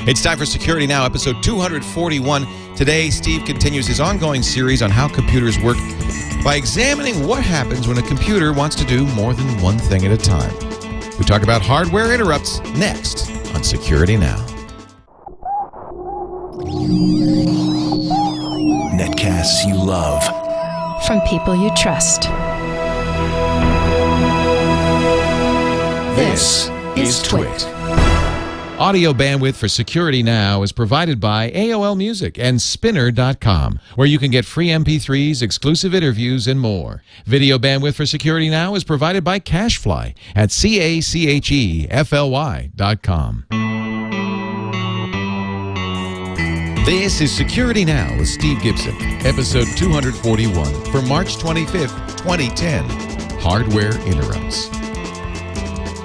It's time for Security Now, episode 241. Today, Steve continues his ongoing series on how computers work by examining what happens when a computer wants to do more than one thing at a time. We talk about hardware interrupts next on Security Now. Netcasts you love. From people you trust. This is Twit. Audio bandwidth for Security Now is provided by AOL Music and Spinner.com, where you can get free MP3s, exclusive interviews, and more. Video bandwidth for Security Now is provided by CacheFly at CacheFly.com. This is Security Now with Steve Gibson, episode 241 for March 25th, 2010. Hardware interrupts.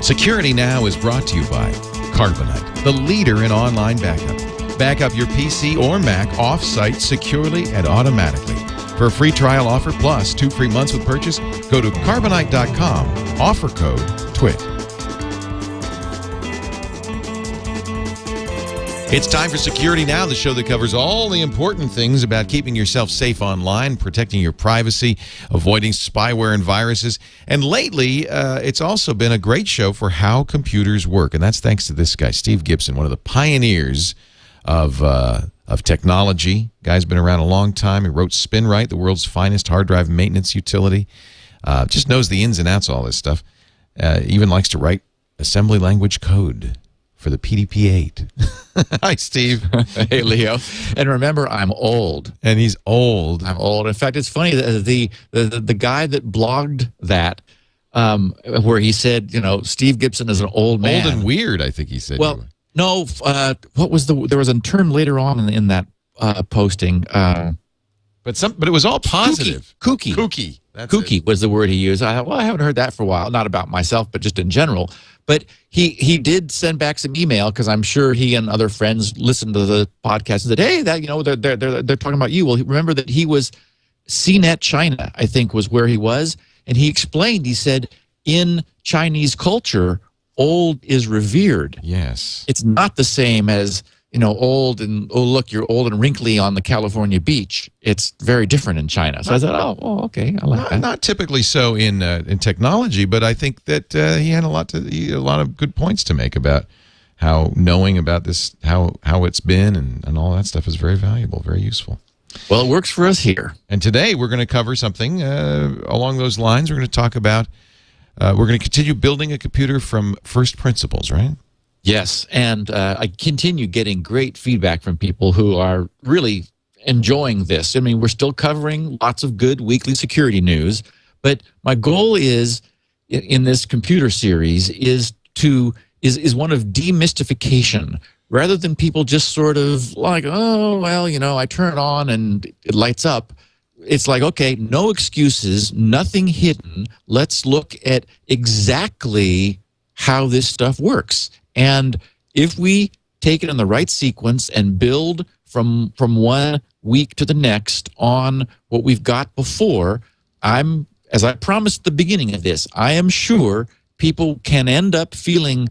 Security Now is brought to you by Carbonite, the leader in online backup. Back up your PC or Mac off-site securely and automatically. For a free trial offer plus 2 free months with purchase, go to Carbonite.com, offer code TWIT. It's time for Security Now, the show that covers all the important things about keeping yourself safe online, protecting your privacy, avoiding spyware and viruses. And lately, it's also been a great show for how computers work. And that's thanks to this guy, Steve Gibson, one of the pioneers of technology. Guy's been around a long time. He wrote Spinrite, the world's finest hard drive maintenance utility. Just knows the ins and outs of all this stuff. Even likes to write assembly language code for the PDP-8. Hi, Steve. Hey, Leo. And remember, I'm old. And he's old. I'm old. In fact, it's funny that the guy that blogged that, where he said, you know, Steve Gibson is an old man. Old and weird, I think he said. Well, no. What was there was a term later on in that posting. But it was all positive. Kooky. Kooky. Kooky was the word he used. I haven't heard that for a while. Not about myself, but just in general. But he did send back some email because I'm sure he and other friends listened to the podcast and said, "Hey, that they're talking about you." Well, remember that he was CNET China, I think, was where he was, and he explained. He said, in Chinese culture, old is revered. Yes, it's not the same as, you know, old and, oh, look, you're old and wrinkly on the California beach. It's very different in China. So I said, oh, okay, I like that. Not typically so in technology, but I think that he had a lot of good points to make about how knowing about this, how it's been, and all that stuff is very valuable, very useful. Well, it works for us here. And today we're going to cover something along those lines. We're going to talk about, we're going to continue building a computer from first principles, right? Yes, and I continue getting great feedback from people who are really enjoying this. I mean, we're still covering lots of good weekly security news, but my goal is in this computer series is one of demystification, rather than people just sort of like, oh, well, you know, I turn it on and it lights up. It's like, okay, no excuses, nothing hidden. Let's look at exactly how this stuff works. And if we take it in the right sequence and build from 1 week to the next on what we've got before, as I promised at the beginning of this, I am sure people can end up feeling,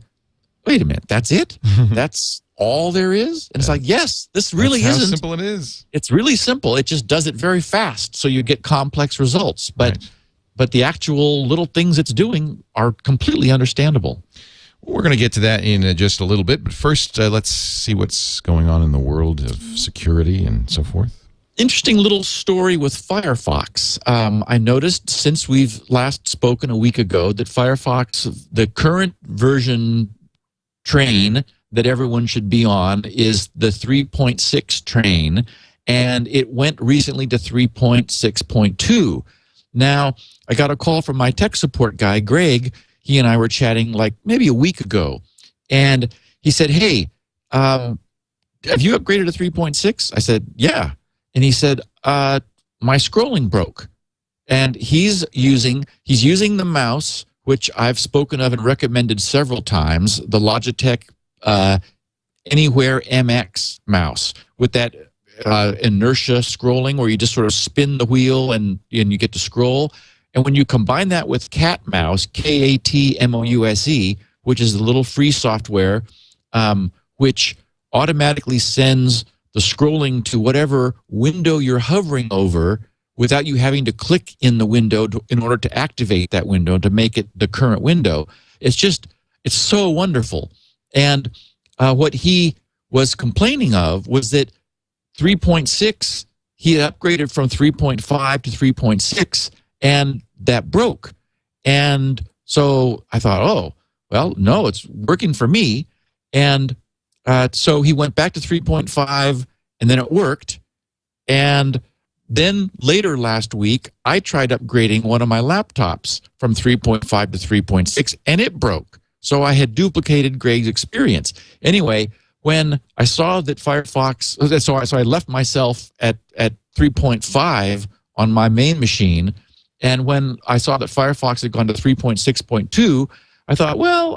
wait a minute, that's it? That's all there is? And it's like, yes, this really isn't. How simple it is. It's really simple. It just does it very fast, so you get complex results. But the actual little things it's doing are completely understandable. We're going to get to that in just a little bit, but first, let's see what's going on in the world of security and so forth. Interesting little story with Firefox. I noticed since we've last spoken a week ago that Firefox, the current version train that everyone should be on is the 3.6 train, and it went recently to 3.6.2. Now, I got a call from my tech support guy, Greg. He and I were chatting like maybe a week ago, and he said, hey, have you upgraded to 3.6? I said, yeah. And he said, my scrolling broke. And he's using the mouse, which I've spoken of and recommended several times, the Logitech Anywhere MX mouse with that inertia scrolling where you just sort of spin the wheel and you get to scroll. And when you combine that with Cat Mouse, Katmouse, which is the little free software, which automatically sends the scrolling to whatever window you're hovering over without you having to click in the window in order to activate that window to make it the current window. It's so wonderful. And what he was complaining of was that 3.6, he had upgraded from 3.5 to 3.6, and that broke. And so I thought, oh, well, no, it's working for me. And so he went back to 3.5, and then it worked. And then later last week, I tried upgrading one of my laptops from 3.5 to 3.6, and it broke. So I had duplicated Greg's experience. Anyway, when I saw that Firefox, so I left myself at 3.5 on my main machine, and when I saw that Firefox had gone to 3.6.2, I thought, well,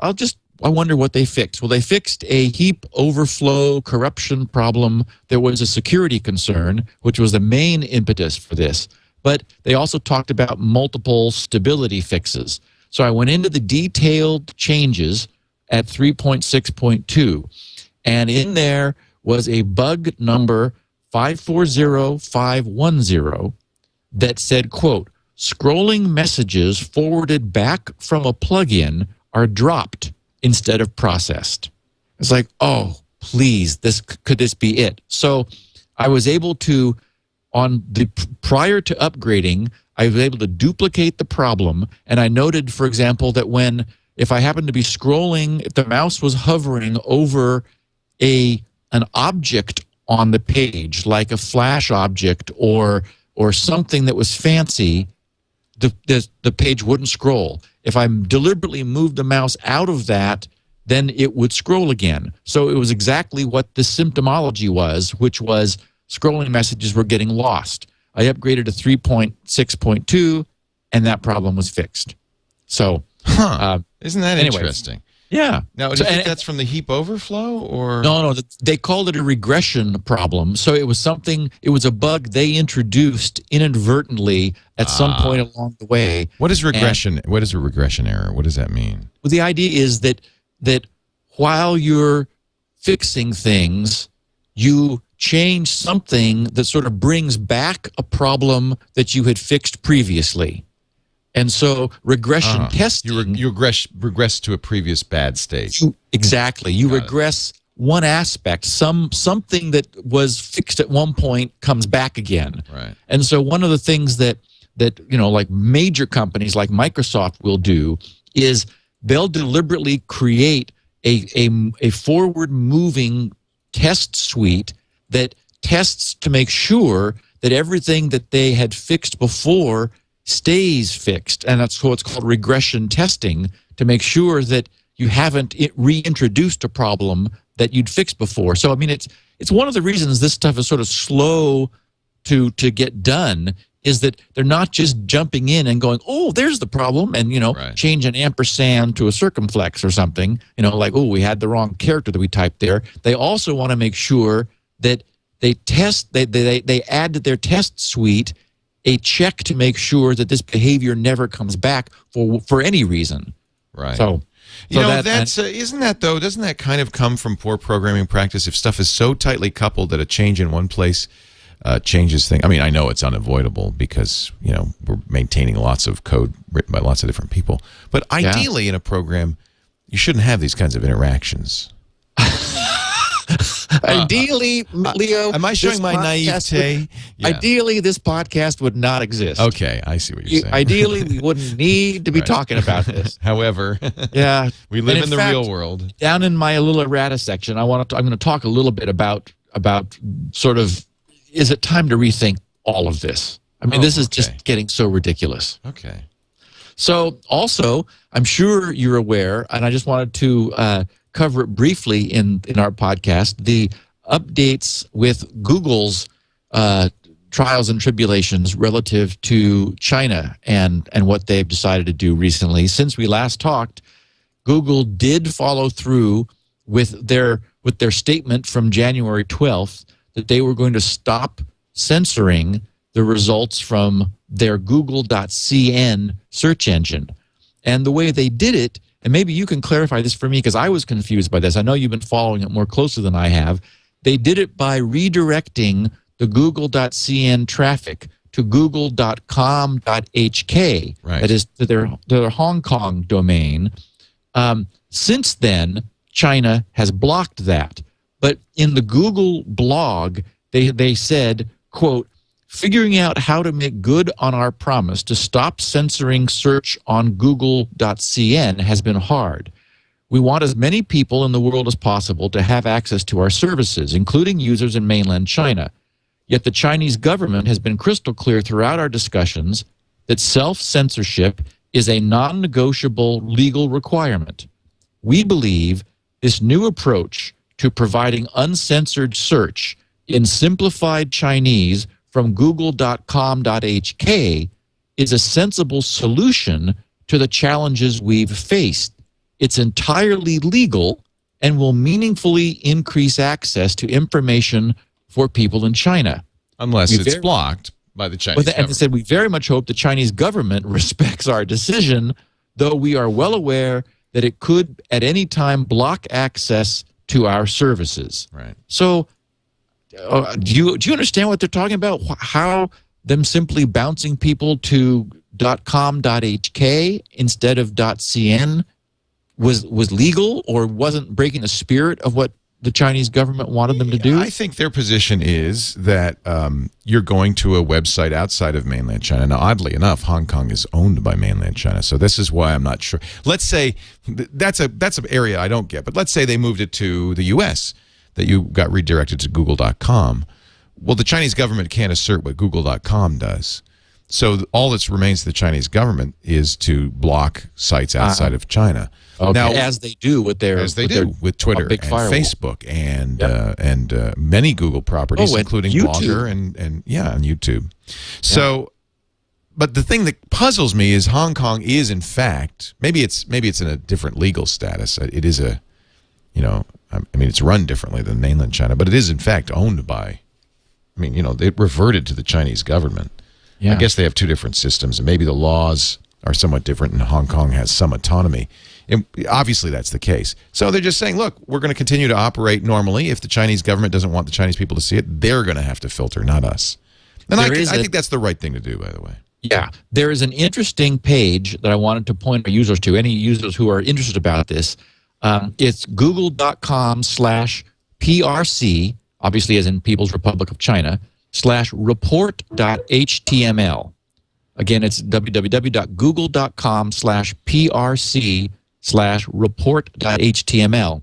I wonder what they fixed. Well, they fixed a heap overflow corruption problem. There was a security concern, which was the main impetus for this. But they also talked about multiple stability fixes. So I went into the detailed changes at 3.6.2, and in there was a bug number 540510 that said, quote, scrolling messages forwarded back from a plugin are dropped instead of processed. It's like, oh, please, could this be it? So I was able to, prior to upgrading, I was able to duplicate the problem, and I noted, for example, that if I happened to be scrolling, if the mouse was hovering over an object on the page, like a flash object or something that was fancy, the page wouldn't scroll. If I deliberately moved the mouse out of that, then it would scroll again. So it was exactly what the symptomology was, which was scrolling messages were getting lost. I upgraded to 3.6.2, and that problem was fixed. So, isn't that interesting? Yeah. Now, do you think that's from the heap overflow, or no? They called it a regression problem. So it was a bug they introduced inadvertently at some point along the way. What is regression? What is a regression error? What does that mean? Well, the idea is that while you're fixing things, you change something that sort of brings back a problem that you had fixed previously. And so regression testing... You regress to a previous bad state. Exactly. You regress one aspect. Something that was fixed at one point comes back again. Right. And so one of the things that like major companies like Microsoft will do is they'll deliberately create a forward-moving test suite that tests to make sure that everything that they had fixed before stays fixed, and that's what's called regression testing, to make sure that you haven't reintroduced a problem that you'd fixed before. So I mean, it's one of the reasons this stuff is sort of slow to get done, is that they're not just jumping in and going, oh, there's the problem, and change an ampersand to a circumflex or something, like, oh, we had the wrong character that we typed there. They also want to make sure that they add to their test suite a check to make sure that this behavior never comes back for any reason. Right. So that's isn't that, though? Doesn't that kind of come from poor programming practice? If stuff is so tightly coupled that a change in one place changes things. I mean, I know it's unavoidable because we're maintaining lots of code written by lots of different people. But ideally, in a program, you shouldn't have these kinds of interactions. Ideally, Leo, am I showing my naivete? Ideally, this podcast would not exist. Okay, I see what you're saying. Ideally, we wouldn't need to be talking about this. However, we live in the real world. Down in my little errata section, I'm going to talk a little bit about sort of, is it time to rethink all of this? I mean, this is just getting so ridiculous. Okay. So, also, I'm sure you're aware, and I just wanted to cover it briefly in our podcast, the updates with Google's trials and tribulations relative to China and what they've decided to do recently. Since we last talked, Google did follow through with their statement from January 12th that they were going to stop censoring the results from their Google.cn search engine. And the way they did it and maybe you can clarify this for me because I was confused by this. I know you've been following it more closely than I have. They did it by redirecting the google.cn traffic to google.com.hk, right. that is to their Hong Kong domain. Since then, China has blocked that. But in the Google blog, they said, quote, figuring out how to make good on our promise to stop censoring search on google.cn has been hard. We want as many people in the world as possible to have access to our services, including users in mainland China. Yet the Chinese government has been crystal clear throughout our discussions that self-censorship is a non-negotiable legal requirement. We believe this new approach to providing uncensored search in simplified Chinese from google.com.hk is a sensible solution to the challenges we've faced. It's entirely legal and will meaningfully increase access to information for people in China. Unless it's blocked by the Chinese government. And they said, we very much hope the Chinese government respects our decision, though we are well aware that it could at any time block access to our services. Right. So do you understand what they're talking about? How them simply bouncing people to .com.hk instead of .cn was legal or wasn't breaking the spirit of what the Chinese government wanted them to do? I think their position is that you're going to a website outside of mainland China. Now, oddly enough, Hong Kong is owned by mainland China, so this is why I'm not sure. Let's say that's an area I don't get, but let's say they moved it to the U.S., that you got redirected to google.com. Well, the Chinese government can't assert what google.com does. So all that remains to the Chinese government is to block sites outside of China. Okay. Now, as they do with their with Twitter and Facebook and many Google properties, including Blogger and YouTube. So, but the thing that puzzles me is Hong Kong is in fact maybe it's in a different legal status. It is a, I mean, it's run differently than mainland China, but it is in fact owned by. I mean, it reverted to the Chinese government. Yeah. I guess they have two different systems, and maybe the laws are somewhat different, and Hong Kong has some autonomy. And obviously, that's the case. So they're just saying, look, we're going to continue to operate normally. If the Chinese government doesn't want the Chinese people to see it, they're going to have to filter, not us. And I think that's the right thing to do, by the way. Yeah. There is an interesting page that I wanted to point our users to, any users who are interested about this. It's google.com/PRC, obviously as in People's Republic of China, /report.html. Again, it's www.google.com/PRC/report.html,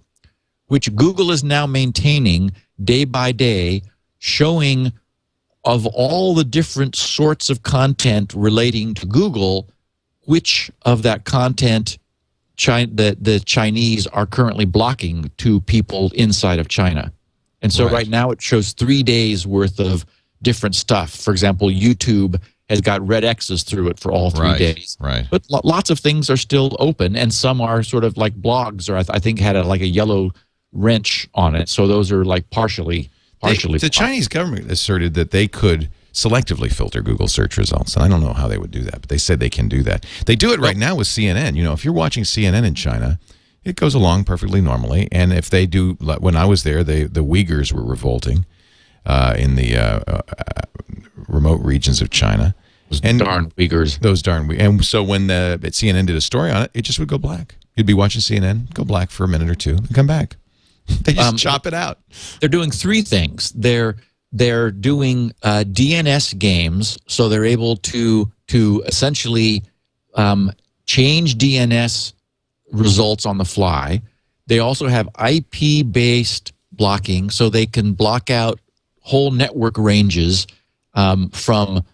which Google is now maintaining day by day, showing of all the different sorts of content relating to Google, which of that content the Chinese are currently blocking to people inside of China. And so right now it shows 3 days worth of different stuff. For example, YouTube has got red X's through it for all 3 days. Right. But lots of things are still open, and some are sort of like blogs, or I think had like a yellow wrench on it. So those are like partially. The Chinese government asserted that they could selectively filter Google search results. And I don't know how they would do that, but they said they can do that. They do it right now with CNN. If you're watching CNN in China, it goes along perfectly normally. And if they do, when I was there, the Uyghurs were revolting in the remote regions of China. Those darn Uyghurs. And so when CNN did a story on it, it just would go black. You'd be watching CNN, go black for a minute or two, and come back. They just chop it out. They're doing three things. They're doing DNS games, so they're able to essentially change DNS results on the fly. They also have IP-based blocking, so they can block out whole network ranges from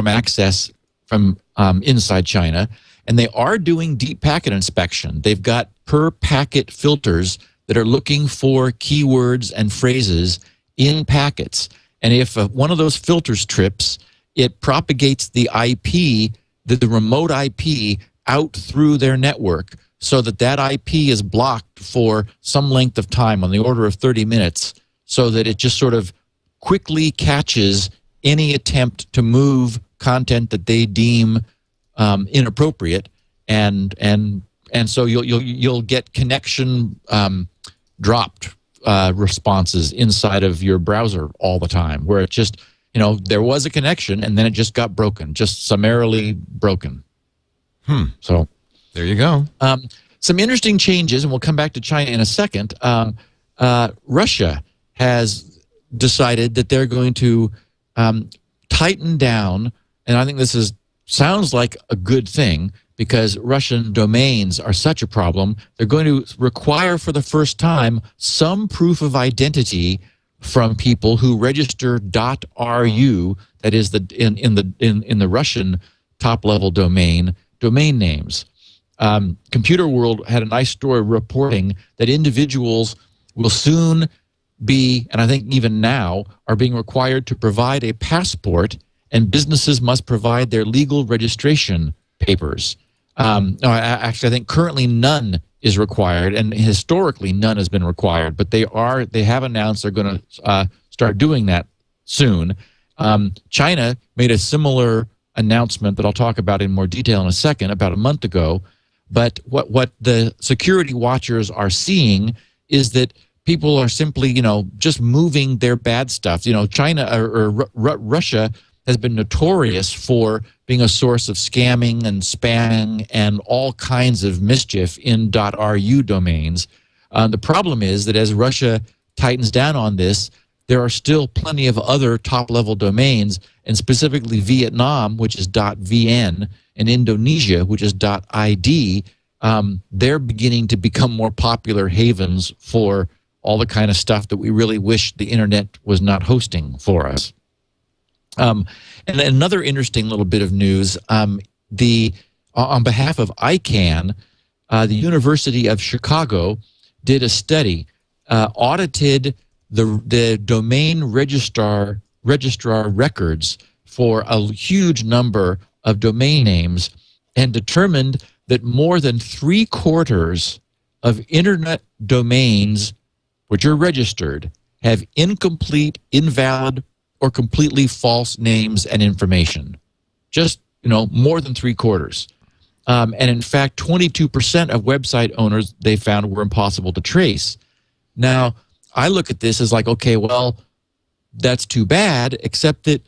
access from inside China. And they are doing deep packet inspection. They've got per packet filters that are looking for keywords and phrases in packets. And if one of those filters trips, it propagates the IP, the remote IP, out through their network, so that IP is blocked for some length of time, on the order of 30 minutes, so that it just sort of quickly catches any attempt to move content that they deem inappropriate and and so you'll get connection dropped responses inside of your browser all the time, where it just, there was a connection and then it just got broken, just summarily broken. So there you go. Some interesting changes, and we'll come back to China in a second. Russia has decided that they're going to tighten down, and I think this sounds like a good thing, because Russian domains are such a problem. They're going to require for the first time some proof of identity from people who register .ru, that is in the Russian top-level domain names. Computer World had a nice story reporting that individuals will soon be, and I think even now, are being required to provide a passport, and businesses must provide their legal registration papers. Actually, I think currently none is required, and historically none has been required, but they have announced they're going to start doing that soon. China made a similar announcement that I'll talk about in more detail in a second, about a month ago. But what the security watchers are seeing is that people are simply, just moving their bad stuff. China or Russia has been notorious for being a source of scamming and spamming and all kinds of mischief in .ru domains. The problem is that as Russia tightens down on this, there are still plenty of other top-level domains, and specifically Vietnam, which is .vn, and Indonesia, which is .id. They're beginning to become more popular havens for all the kind of stuff that we really wish the internet was not hosting for us. And another interesting little bit of news, on behalf of ICANN, the University of Chicago did a study, audited the domain registrar records for a huge number of domain names, and determined that more than 3/4 of internet domains which are registered have incomplete, invalid, or completely false names and information. Just, more than 3/4. And in fact, 22% of website owners they found were impossible to trace. Now, I look at this as like, okay, well, that's too bad, except that,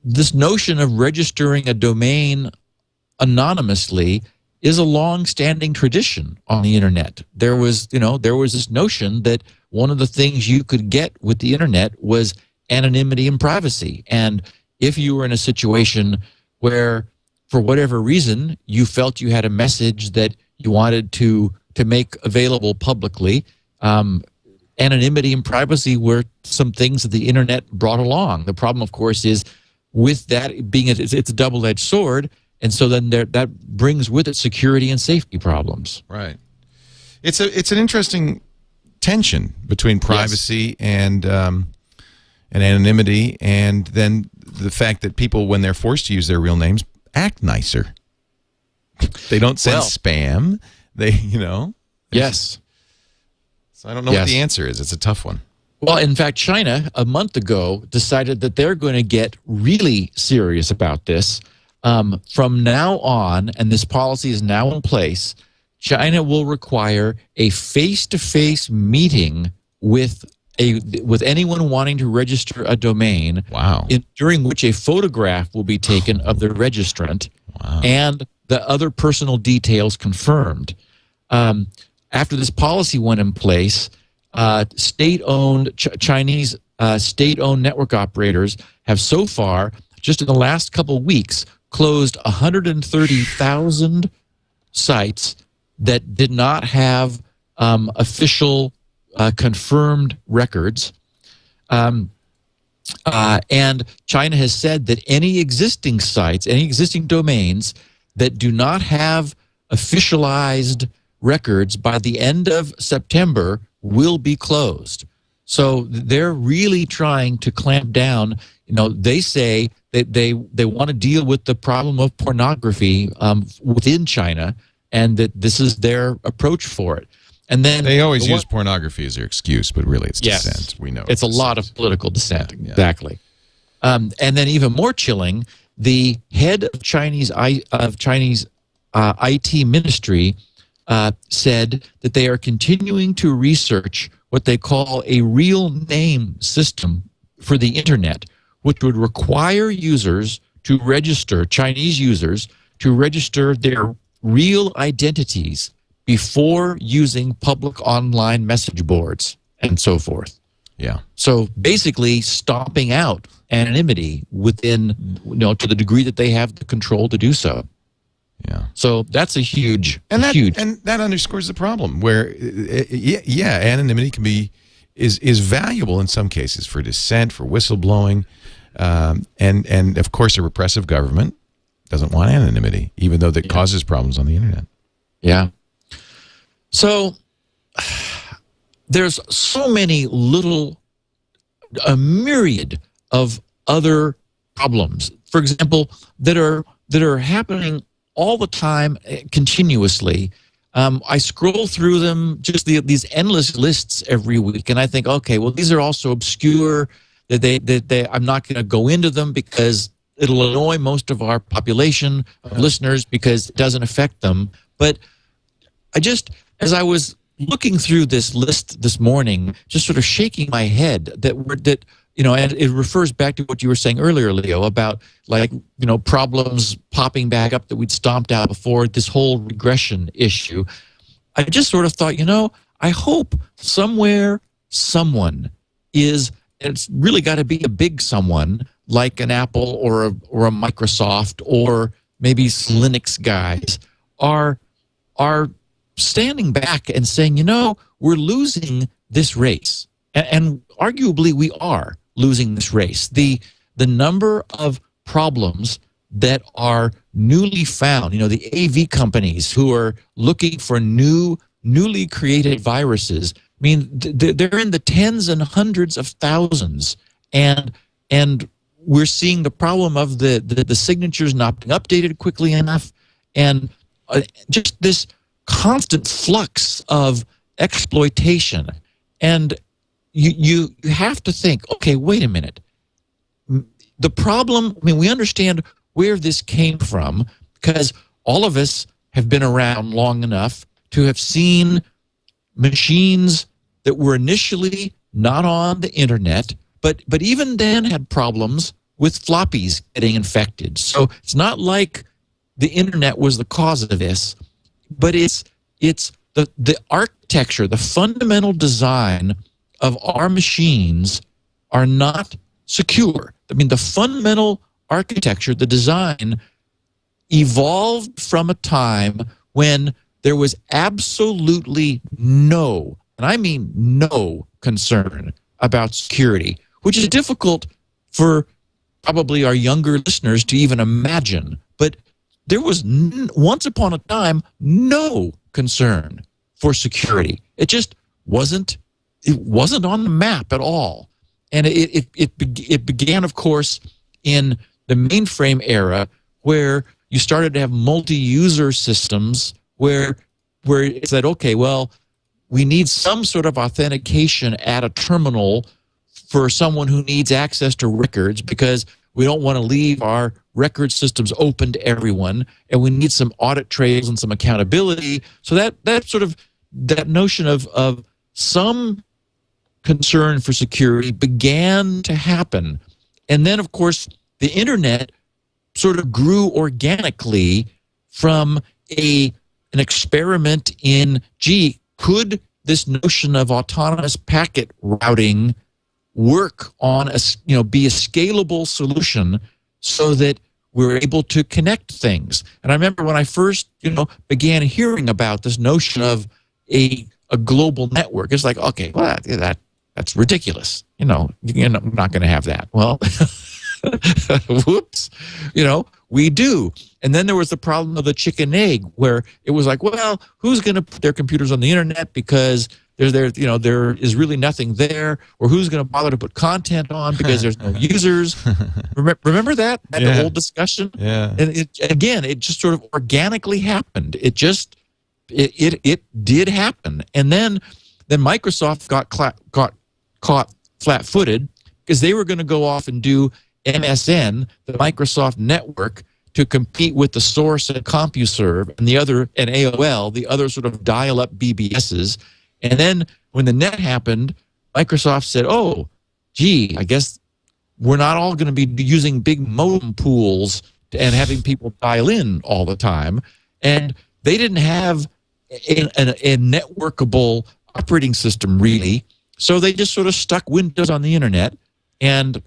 this notion of registering a domain anonymously is a long-standing tradition on the internet. There was this notion that one of the things you could get with the internet was anonymity and privacy. And if you were in a situation where, for whatever reason, you felt you had a message that you wanted to make available publicly, anonymity and privacy were some things that the internet brought along. The problem, of course, is with that being it's a double-edged sword, and so then that brings with it security and safety problems. Right. It's an interesting tension between privacy and anonymity, and then the fact that people, when they're forced to use their real names, act nicer. They don't send spam. Yes. So I don't know what the answer is. It's a tough one. Well, in fact, China, a month ago, decided that they're going to get really serious about this. From now on, and this policy is now in place, China will require a face-to-face meeting with anyone wanting to register a domain. Wow. During which a photograph will be taken of the registrant and the other personal details confirmed. After this policy went in place, state-owned Chinese state-owned network operators have so far, just in the last couple of weeks, closed 130,000 sites that did not have official confirmed records. And China has said that any existing sites, any existing domains that do not have officialized records by the end of September will be closed. So they're really trying to clamp down. They say that they want to deal with the problem of pornography within China, and that this is their approach for it. And then they always use pornography as their excuse, but really it's yes, dissent. We know it's a lot of political dissent. Yeah. Exactly. And then even more chilling, the head of Chinese IT ministry said that they are continuing to research what they call a real name system for the internet, which would require users to register, Chinese users, to register their real identities before using public online message boards and so forth. Yeah. So basically stomping out anonymity within, to the degree that they have the control to do so. Yeah. So that's a huge, and huge. And that underscores the problem where, anonymity can be, is valuable in some cases for dissent, for whistleblowing. And of course, a repressive government doesn't want anonymity, even though that causes problems on the internet. Yeah. So there's so many a myriad of other problems, for example, that are happening all the time, continuously. I scroll through them, just these endless lists every week, and I think, okay, well, these are all so obscure that I'm not going to go into them because it'll annoy most of our population of listeners because it doesn't affect them. But as I was looking through this list this morning, just sort of shaking my head and it refers back to what you were saying earlier, Leo, about problems popping back up that we'd stomped out before, this whole regression issue. I just sort of thought, I hope somewhere someone is, and it's really got to be a big someone like an Apple or a Microsoft or maybe Linux guys are standing back and saying, we're losing this race. And arguably we are losing this race. The number of problems that are newly found, the AV companies who are looking for newly created viruses, I mean, they're in the tens and hundreds of thousands. And we're seeing the problem of the signatures not being updated quickly enough, and just this constant flux of exploitation. And you have to think, okay, wait a minute. The problem, we understand where this came from because all of us have been around long enough to have seen machines that were initially not on the internet, but even then had problems with floppies getting infected. So it's not like the internet was the cause of this, but it's the architecture, the fundamental design of our machines are not secure. The fundamental architecture, the design, evolved from a time when there was absolutely no, and I mean no, concern about security, which is difficult for probably our younger listeners to even imagine. But there was once upon a time no concern for security. It just wasn't. It wasn't on the map at all, and it began, of course, in the mainframe era, where you started to have multi-user systems, where it said, okay, well, we need some sort of authentication at a terminal for someone who needs access to records, because we don't want to leave our record systems open to everyone, and we need some audit trails and some accountability. So that notion of some concern for security began to happen. And then, of course, the internet sort of grew organically from an experiment in, could this notion of autonomous packet routing work on be a scalable solution so that we're able to connect things. And I remember when I first, began hearing about this notion of a global network, it's like, okay, well, that's ridiculous. You're not going to have that. Well, whoops, we do. And then there was the problem of the chicken egg, where it was like, well, who's going to put their computers on the internet because there is really nothing there, or who's going to bother to put content on because there's no users. Remember that whole discussion? Yeah. And it just sort of organically happened. It did happen. And then Microsoft got caught flat-footed because they were going to go off and do MSN, the Microsoft network, to compete with the Source and CompuServe and and AOL, the other sort of dial-up BBSs. And then when the net happened, Microsoft said, oh, gee, I guess we're not all going to be using big modem pools and having people dial in all the time. And they didn't have a networkable operating system, really. So they just sort of stuck Windows on the internet. And,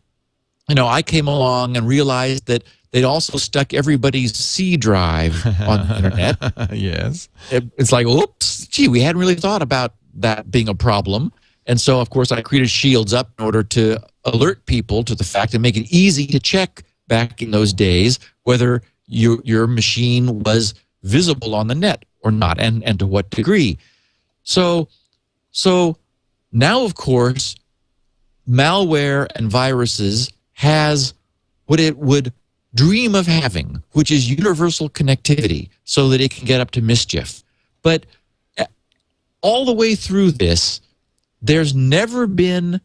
I came along and realized that they'd also stuck everybody's C drive on the internet. Yes. It's like, oops, gee, we hadn't really thought about that being a problem. And so, of course, I created Shields Up in order to alert people to the fact and make it easy to check back in those days whether your machine was visible on the net or not, and to what degree. So now, of course, malware and viruses has what it would dream of having, which is universal connectivity so that it can get up to mischief. But all the way through this, there's never been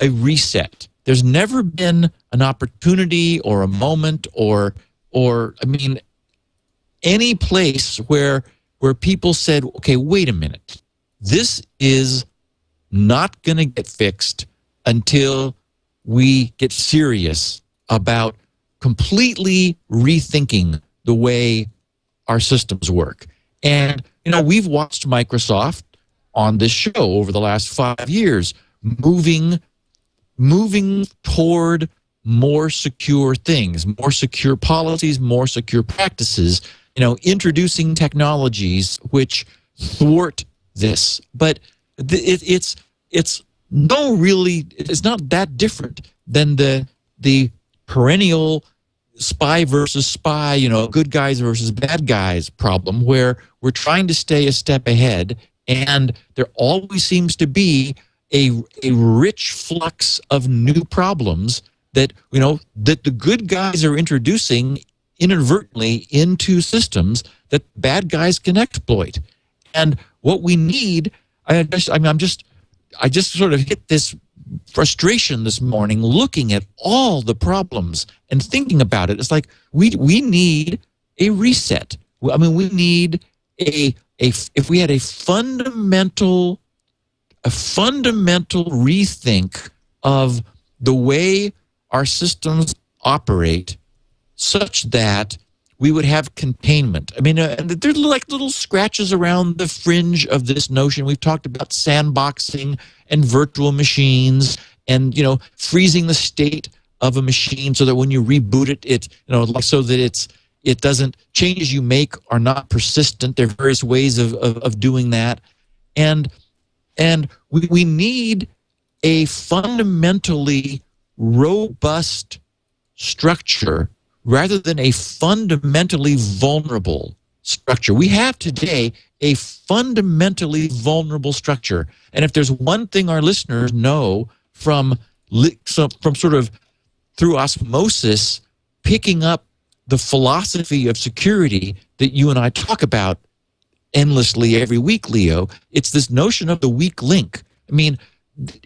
a reset. There's never been an opportunity or a moment or any place where people said, okay, wait a minute, this is not going to get fixed until we get serious about completely rethinking the way our systems work. And, we've watched Microsoft on this show over the last 5 years moving toward more secure things, more secure policies, more secure practices, introducing technologies which thwart this. But it's not that different than the perennial spy versus spy, good guys versus bad guys problem, where we're trying to stay a step ahead, and there always seems to be a rich flux of new problems that that the good guys are introducing inadvertently into systems that bad guys can exploit. And what we need, I just sort of hit this frustration this morning looking at all the problems and thinking about it. It's like we need a reset. I mean, we need if we had a fundamental rethink of the way our systems operate, such that we would have containment. I mean, there's like little scratches around the fringe of this notion. We've talked about sandboxing and virtual machines, and freezing the state of a machine so that when you reboot it, so that it doesn't, changes you make are not persistent. There are various ways of doing that, and we need a fundamentally robust structure rather than a fundamentally vulnerable structure. We have today a fundamentally vulnerable structure. And if there's one thing our listeners know from sort of through osmosis, picking up the philosophy of security that you and I talk about endlessly every week, Leo, it's this notion of the weak link. I mean,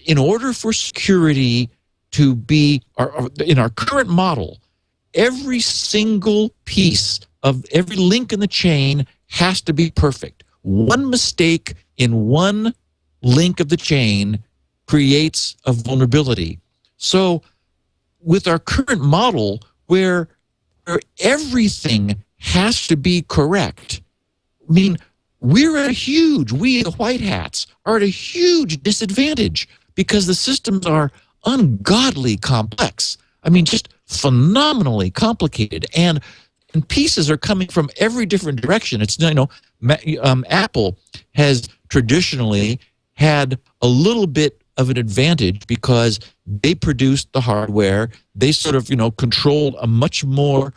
in order for security to be, in our current model, every single piece of every link in the chain has to be perfect. One mistake in one link of the chain creates a vulnerability. So with our current model, where everything has to be correct, I mean, we, the white hats, are at a huge disadvantage because the systems are ungodly complex. I mean, just phenomenally complicated, and pieces are coming from every different direction. It's Apple has traditionally had a little bit of an advantage because they produced the hardware. They sort of controlled a much more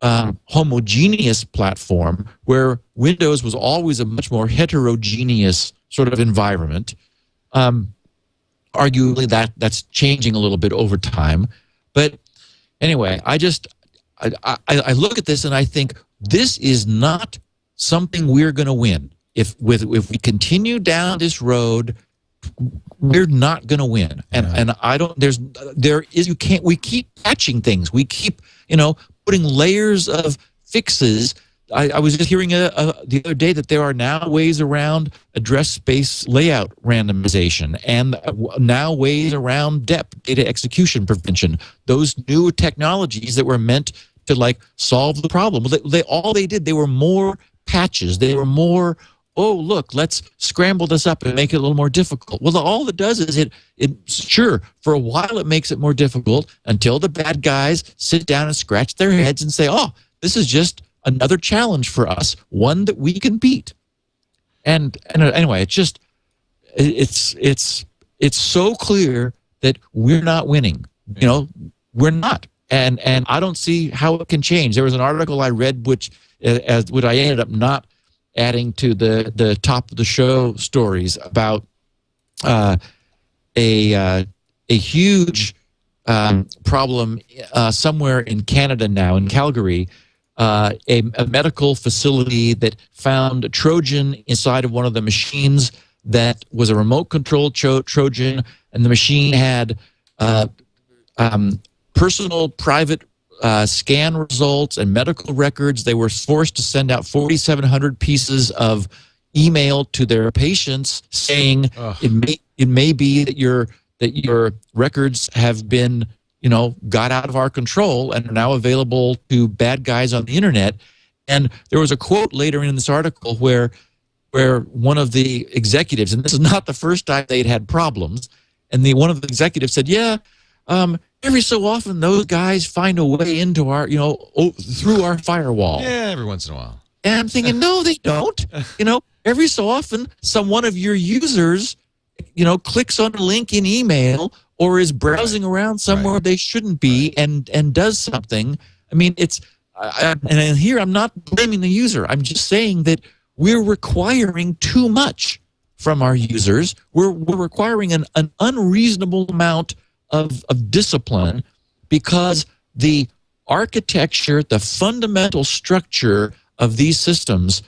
homogeneous platform, where Windows was always a much more heterogeneous sort of environment. Arguably, that's changing a little bit over time, but anyway, I look at this and I think this is not something we're going to win. If we continue down this road, we're not going to win. And I don't. We keep patching things. We keep putting layers of fixes. I was just hearing the other day that there are now ways around address space layout randomization, and now ways around DEP, data execution prevention. Those new technologies that were meant to like solve the problem. They were more patches. They were more, oh, look, let's scramble this up and make it a little more difficult. Well, all it does is sure, for a while it makes it more difficult until the bad guys sit down and scratch their heads and say, oh, this is just another challenge for us, one that we can beat. And anyway, it's so clear that we're not winning. You know, we're not. And I don't see how it can change. There was an article I read which I ended up not adding to the top of the show stories about a huge problem somewhere in Canada now, in Calgary, a medical facility that found a Trojan inside of one of the machines that was a remote control Trojan, and the machine had personal private scan results and medical records. They were forced to send out 4,700 pieces of email to their patients saying it may be that your records have been, you know, got out of our control and are now available to bad guys on the internet. And there was a quote later in this article where one of the executives, and this is not the first time they'd had problems, and one of the executives said, yeah, every so often those guys find a way into our, you know, through our firewall. Yeah, every once in a while. And I'm thinking, no, they don't. You know, every so often one of your users, you know, clicks on a link in email or is browsing around somewhere they shouldn't be and does something. I mean, and here I'm not blaming the user. I'm just saying that we're requiring too much from our users. We're requiring an unreasonable amount of discipline because the architecture, the fundamental structure of these systems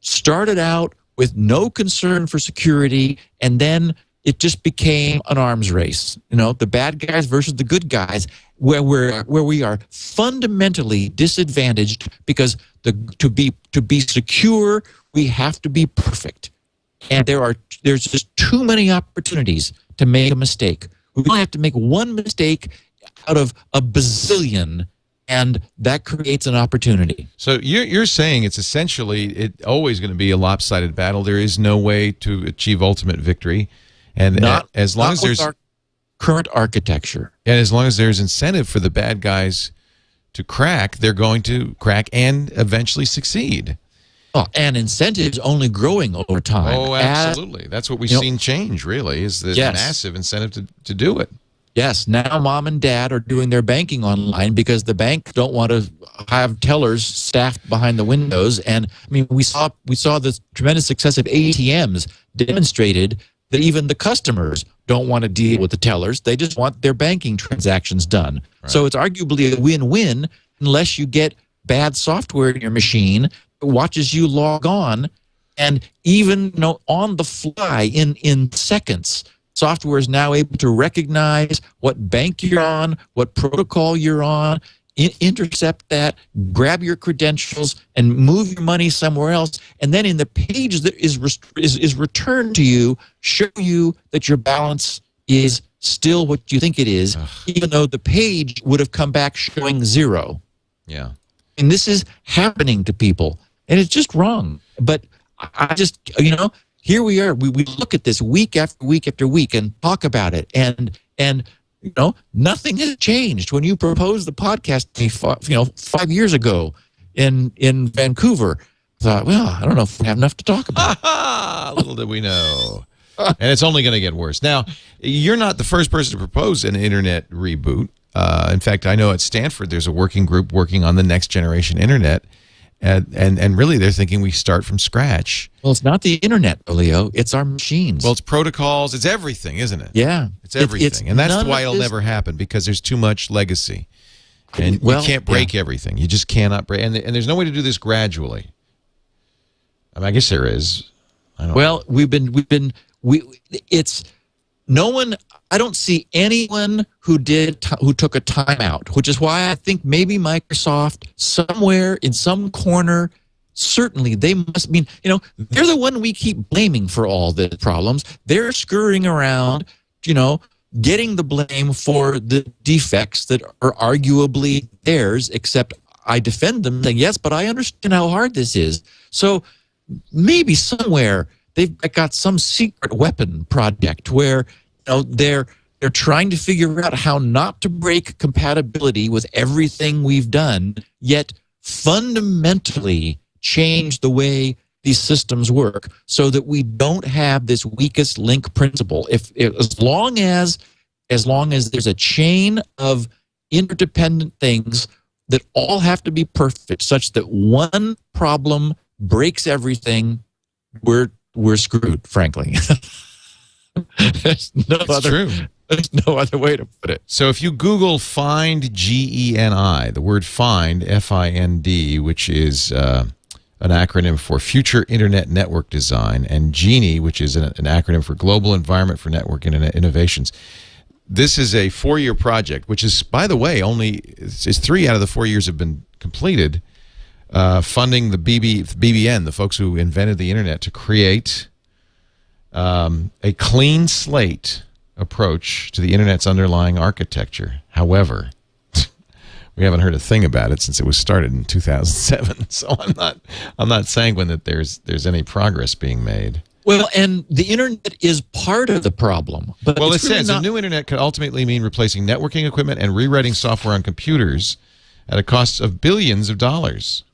started out with no concern for security, and then it just became an arms race. You know, the bad guys versus the good guys, where we are fundamentally disadvantaged because to be secure, we have to be perfect, and there's just too many opportunities to make a mistake. We only have to make one mistake out of a bazillion, and that creates an opportunity. So you're saying it's always going to be a lopsided battle. There is no way to achieve ultimate victory, and as long as there's our current architecture, and as long as there's incentive for the bad guys to crack, they're going to crack and eventually succeed. Oh, and incentives only growing over time. Oh, absolutely. That's what we've seen change, really, is the massive incentive to do it. Yes, now mom and dad are doing their banking online because the bank don't want to have tellers staffed behind the windows. And I mean, we saw the tremendous success of ATMs demonstrated that even the customers don't want to deal with the tellers. They just want their banking transactions done. Right. So it's arguably a win-win unless you get bad software in your machine that watches you log on, and even on the fly in seconds. Software is now able to recognize what bank you're on, what protocol you're on, intercept that, grab your credentials, and move your money somewhere else. And then in the page that is returned to you, show you that your balance is still what you think it is, even though the page would have come back showing zero. Yeah. And this is happening to people, and it's just wrong. But I just, here we are. We look at this week after week after week and talk about it, and nothing has changed. When you proposed the podcast to me, 5 years ago in Vancouver, I thought, well, I don't know if we have enough to talk about. Little did we know. And it's only going to get worse. Now, you're not the first person to propose an internet reboot. In fact, I know at Stanford there's a working group working on the next generation internet. And really, they're thinking we start from scratch. Well, it's not the internet, Leo. It's our machines. Well, it's protocols. It's everything, isn't it? Yeah. It's everything. And that's why it'll never happen, because there's too much legacy. And you can't break everything. You just cannot break. And there's no way to do this gradually. I mean, I guess there is. I don't know. It's no one. I don't see anyone who took a timeout, which is why I think maybe Microsoft somewhere in some corner, certainly they must mean, they're the one we keep blaming for all the problems. They're scurrying around, getting the blame for the defects that are arguably theirs, except I defend them saying, yes, but I understand how hard this is. So maybe somewhere they've got some secret weapon project where they're trying to figure out how not to break compatibility with everything we've done, yet fundamentally change the way these systems work so that we don't have this weakest link principle. As long as there's a chain of interdependent things that all have to be perfect, such that one problem breaks everything, we're screwed, frankly. There's no other way to put it. So if you Google find GENI, the word find, F-I-N-D, which is an acronym for Future Internet Network Design, and GENI, which is an acronym for Global Environment for Network Internet Innovations. This is a 4-year project, which is, by the way, is 3 out of the 4 years have been completed, funding the BBN, the folks who invented the internet, to create a clean slate approach to the internet's underlying architecture. However, we haven't heard a thing about it since it was started in 2007. So I'm not sanguine that there's any progress being made. Well, and the internet is part of the problem. But well, it says a new internet could ultimately mean replacing networking equipment and rewriting software on computers at a cost of billions of dollars.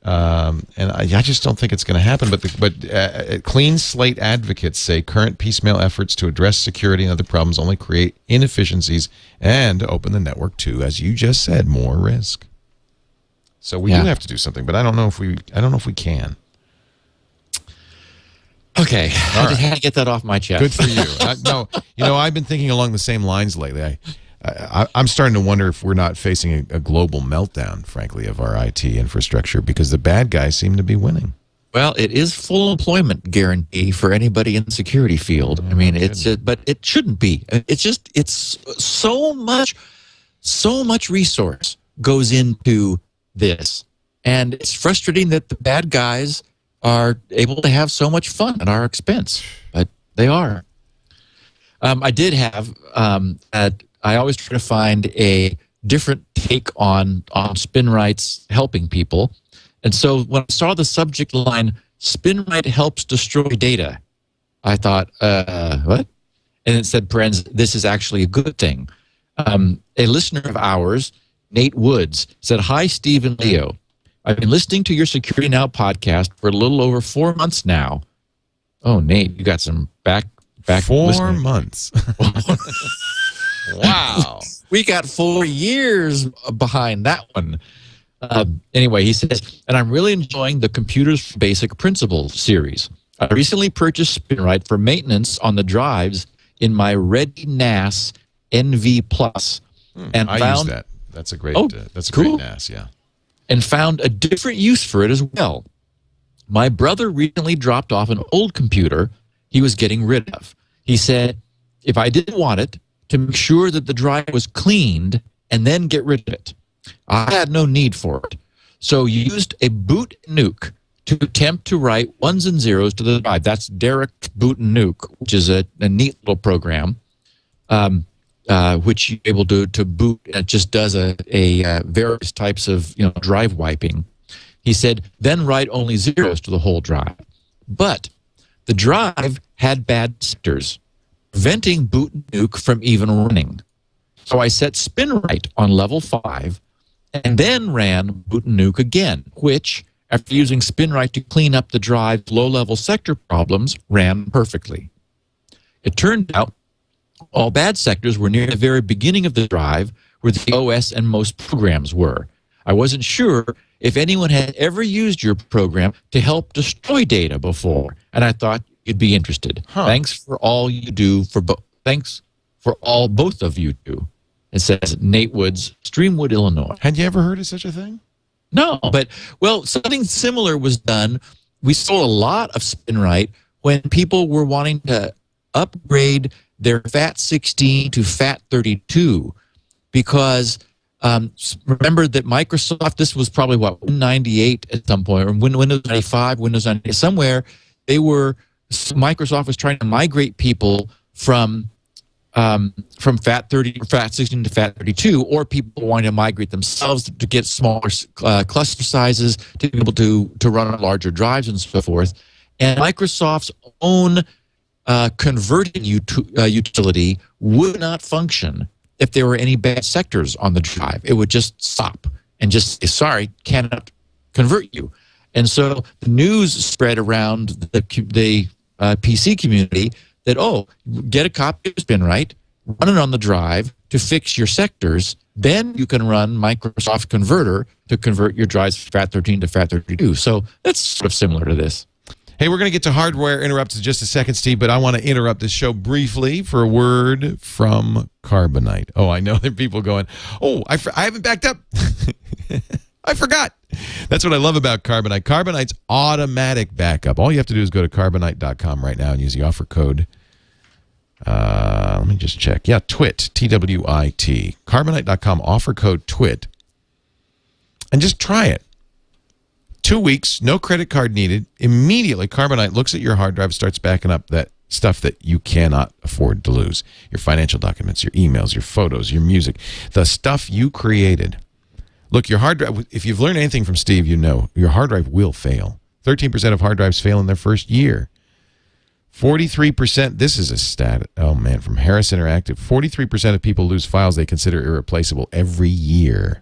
And I just don't think it's going to happen. But clean slate advocates say current piecemeal efforts to address security and other problems only create inefficiencies and open the network to, as you just said, more risk. So we do have to do something, but I don't know if we can. Okay, I just had to get that off my chest. Good for you. I've been thinking along the same lines lately. I'm starting to wonder if we're not facing a global meltdown, frankly, of our IT infrastructure because the bad guys seem to be winning. Well, it is full employment guarantee for anybody in the security field. I mean, but it shouldn't be. It's so much resource goes into this, and it's frustrating that the bad guys are able to have so much fun at our expense, but they are. I did have I always try to find a different take on Spinrite's helping people. And so when I saw the subject line, Spinrite helps destroy data, I thought, what? And it said, "Parens, this is actually a good thing." A listener of ours, Nate Woods, said, "Hi, Steve and Leo. I've been listening to your Security Now podcast for a little over 4 months now." Oh, Nate, you got some back 4 listening. months. Wow. We got 4 years behind that one. Anyway, he says, "And I'm really enjoying the Computers for Basic Principles series. I recently purchased Spinrite for maintenance on the drives in my Ready NAS NV Plus. And I use that. That's a great, great NAS, yeah. And found a different use for it as well. My brother recently dropped off an old computer he was getting rid of. He said, if I didn't want it, to make sure that the drive was cleaned and then get rid of it. I had no need for it. So used a boot nuke to attempt to write ones and zeros to the drive." That's Derek's boot and nuke, which is a neat little program, which you're able to boot. It just does a various types of drive wiping. He said, then write only zeros to the whole drive. But the drive had bad sectors, preventing boot and nuke from even running. So I set Spinrite on level 5 and then ran boot and nuke again, which, after using Spinrite to clean up the drive's low-level sector problems, ran perfectly. It turned out all bad sectors were near the very beginning of the drive where the OS and most programs were. I wasn't sure if anyone had ever used your program to help destroy data before, and I thought you'd be interested. Thanks for all you do thanks for all both of you do. It says Nate Woods, Streamwood, Illinois. Had you ever heard of such a thing? No, but something similar was done. We saw a lot of Spinrite when people were wanting to upgrade their FAT16 to FAT32 because remember that Microsoft, this was probably what, Windows 98 at some point, or Windows 95, Windows 98, somewhere, Microsoft was trying to migrate people from FAT30 or FAT16 to FAT32, or people wanting to migrate themselves to get smaller cluster sizes to be able to run on larger drives and so forth. And Microsoft's own converting utility would not function if there were any bad sectors on the drive. It would just stop and just say, sorry, cannot convert you. And so the news spread around the PC community that, oh, get a copy of Spinrite, run it on the drive to fix your sectors, then you can run Microsoft Converter to convert your drives from FAT13 to FAT32. So that's sort of similar to this. Hey, we're going to get to hardware interrupts in just a second, Steve, but I want to interrupt this show briefly for a word from Carbonite. Oh, I know there are people going, oh, I haven't backed up. I forgot. That's what I love about Carbonite. Carbonite's automatic backup. All you have to do is go to carbonite.com right now and use the offer code. Let me just check. Yeah, TWIT, T-W-I-T. Carbonite.com, offer code TWIT. And just try it. 2 weeks, no credit card needed. Immediately, Carbonite looks at your hard drive, starts backing up that stuff that you cannot afford to lose. Your financial documents, your emails, your photos, your music, the stuff you created. Look, your hard drive, if you've learned anything from Steve, you know your hard drive will fail. 13% of hard drives fail in their first year. 43%, this is a stat, oh man, from Harris Interactive. 43% of people lose files they consider irreplaceable every year.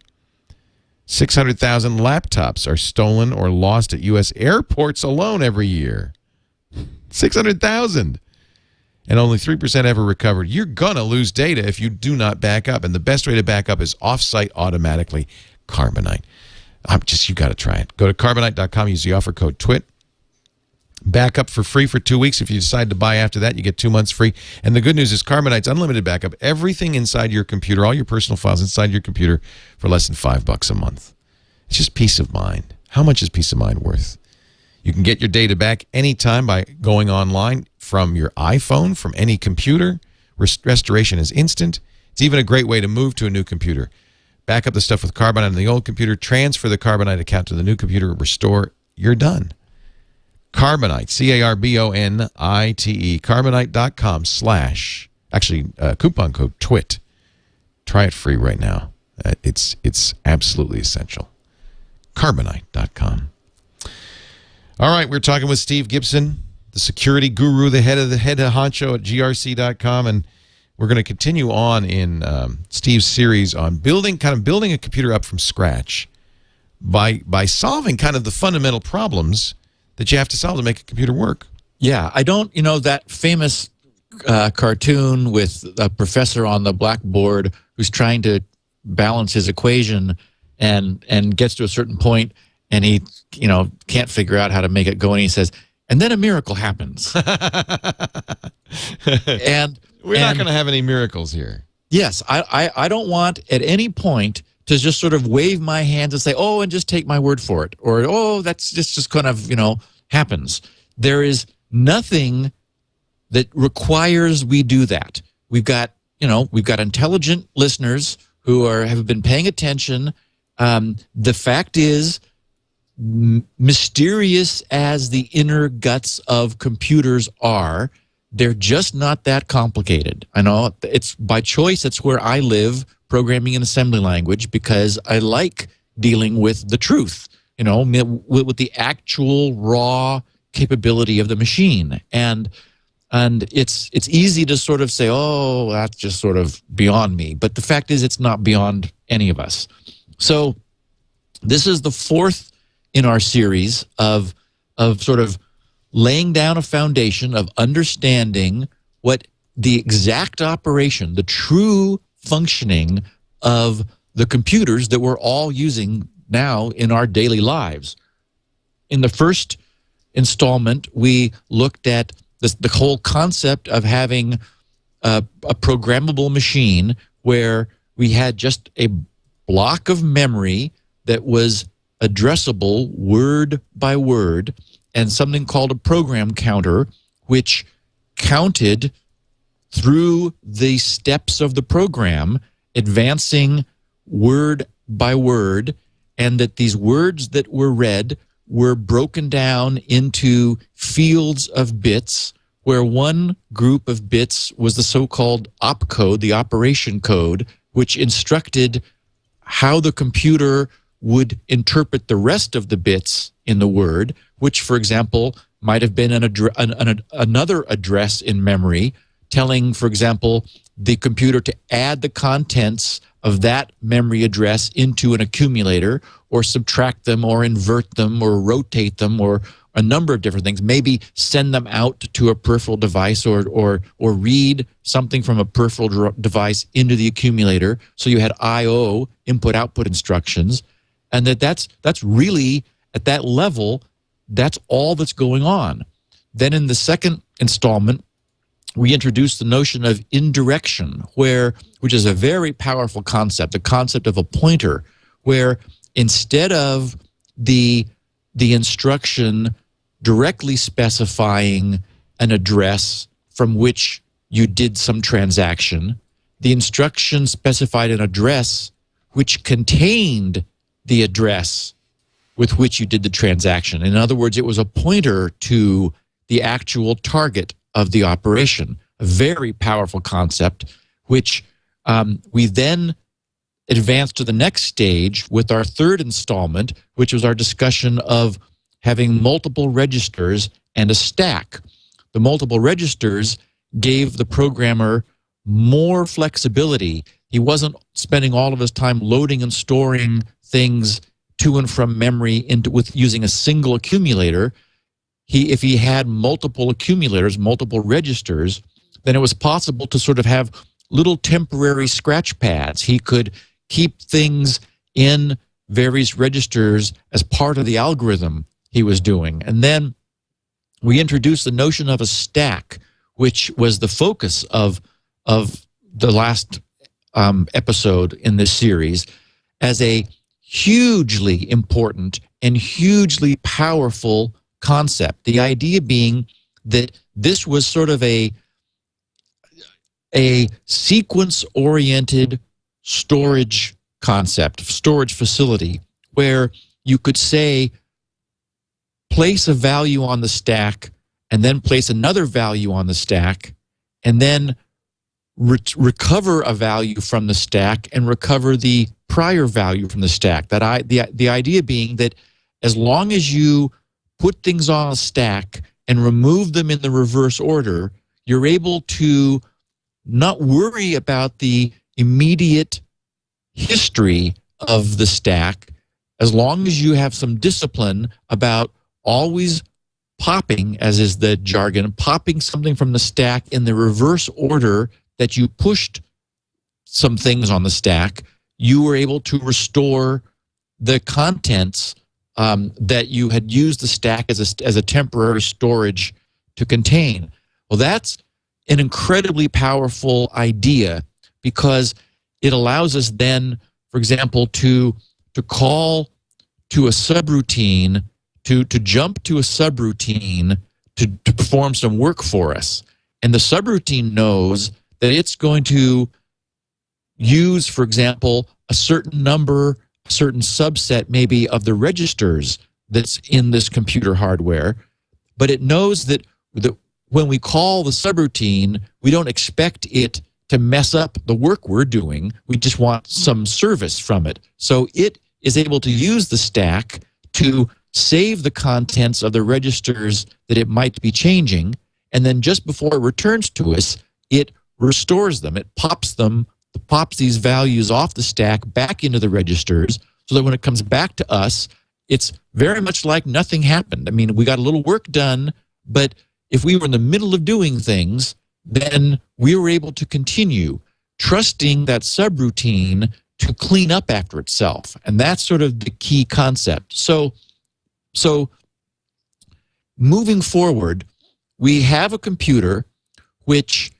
600,000 laptops are stolen or lost at U.S. airports alone every year. 600,000. And only 3% ever recovered. You're going to lose data if you do not back up. And the best way to back up is offsite automatically. Carbonite. You got to try it. Go to carbonite.com, use the offer code TWIT. Backup for free for 2 weeks. If you decide to buy after that, you get 2 months free. And the good news is Carbonite's unlimited backup. Everything inside your computer, all your personal files inside your computer for less than $5 a month. It's just peace of mind. How much is peace of mind worth? You can get your data back anytime by going online from your iPhone, from any computer. Restoration is instant. It's even a great way to move to a new computer. Back up the stuff with Carbonite on the old computer, transfer the Carbonite account to the new computer, restore, you're done. Carbonite, C-A-R-B-O-N-I-T-E, carbonite.com / coupon code TWIT. Try it free right now. It's absolutely essential. Carbonite.com. All right, we're talking with Steve Gibson, the security guru, the head honcho at grc.com, and we're going to continue on in Steve's series on building a computer up from scratch by solving kind of the fundamental problems that you have to solve to make a computer work. Yeah, I don't, that famous cartoon with a professor on the blackboard who's trying to balance his equation and gets to a certain point and he, can't figure out how to make it go, and he says, and then a miracle happens. and we're not going to have any miracles here. Yes, I don't want at any point to just sort of wave my hands and say, oh, and just take my word for it. Or, oh, that's just kind of, happens. There is nothing that requires we do that. We've got intelligent listeners who have been paying attention. The fact is, mysterious as the inner guts of computers are, they're just not that complicated. I know it's by choice. It's where I live, programming in assembly language, because I like dealing with the truth, with the actual raw capability of the machine. And it's easy to sort of say, oh, that's just sort of beyond me. But the fact is, it's not beyond any of us. So this is the fourth in our series of sort of laying down a foundation of understanding what the exact operation, the true functioning of the computers that we're all using now in our daily lives. In the first installment, we looked at the whole concept of having a programmable machine where we had just a block of memory that was addressable word by word, and something called a program counter, which counted through the steps of the program, advancing word by word, and that these words that were read were broken down into fields of bits, where one group of bits was the so-called opcode, the operation code, which instructed how the computer would interpret the rest of the bits in the word, which, for example, might have been another address in memory, telling, for example, the computer to add the contents of that memory address into an accumulator, or subtract them, or invert them, or rotate them, or a number of different things. Maybe send them out to a peripheral device, or read something from a peripheral device into the accumulator. So you had I/O, input-output instructions, and that's really, at that level, that's all that's going on. Then in the second installment, we introduced the notion of indirection, which is a very powerful concept, the concept of a pointer, where instead of the instruction directly specifying an address from which you did some transaction, the instruction specified an address which contained the address with which you did the transaction. In other words, it was a pointer to the actual target of the operation. A very powerful concept, which we then advanced to the next stage with our third installment, which was our discussion of having multiple registers and a stack. The multiple registers gave the programmer more flexibility. He wasn't spending all of his time loading and storing things to and from memory with using a single accumulator. If he had multiple accumulators, multiple registers, then it was possible to sort of have little temporary scratch pads. He could keep things in various registers as part of the algorithm he was doing. And then we introduced the notion of a stack, which was the focus of the last episode in this series, as a hugely important and hugely powerful concept. The idea being that this was sort of a sequence-oriented storage concept, storage facility, where you could say, place a value on the stack, and then place another value on the stack, and then recover a value from the stack and recover the prior value from the stack. The idea being that as long as you put things on a stack and remove them in the reverse order, you're able to not worry about the immediate history of the stack, as long as you have some discipline about always popping, as is the jargon, popping something from the stack in the reverse order that you pushed some things on the stack. You were able to restore the contents that you had used the stack as a temporary storage to contain. Well, that's an incredibly powerful idea, because it allows us then, for example, to call to a subroutine, to jump to a subroutine to perform some work for us. And the subroutine knows that it's going to use, for example, a certain number, a certain subset maybe of the registers that's in this computer hardware, but it knows that when we call the subroutine, we don't expect it to mess up the work we're doing. We just want some service from it. So it is able to use the stack to save the contents of the registers that it might be changing, and then just before it returns to us, it restores them. It pops these values off the stack back into the registers, so that when it comes back to us, it's very much like nothing happened. I mean, we got a little work done, but if we were in the middle of doing things, then we were able to continue trusting that subroutine to clean up after itself. And that's sort of the key concept. So moving forward, we have a computer which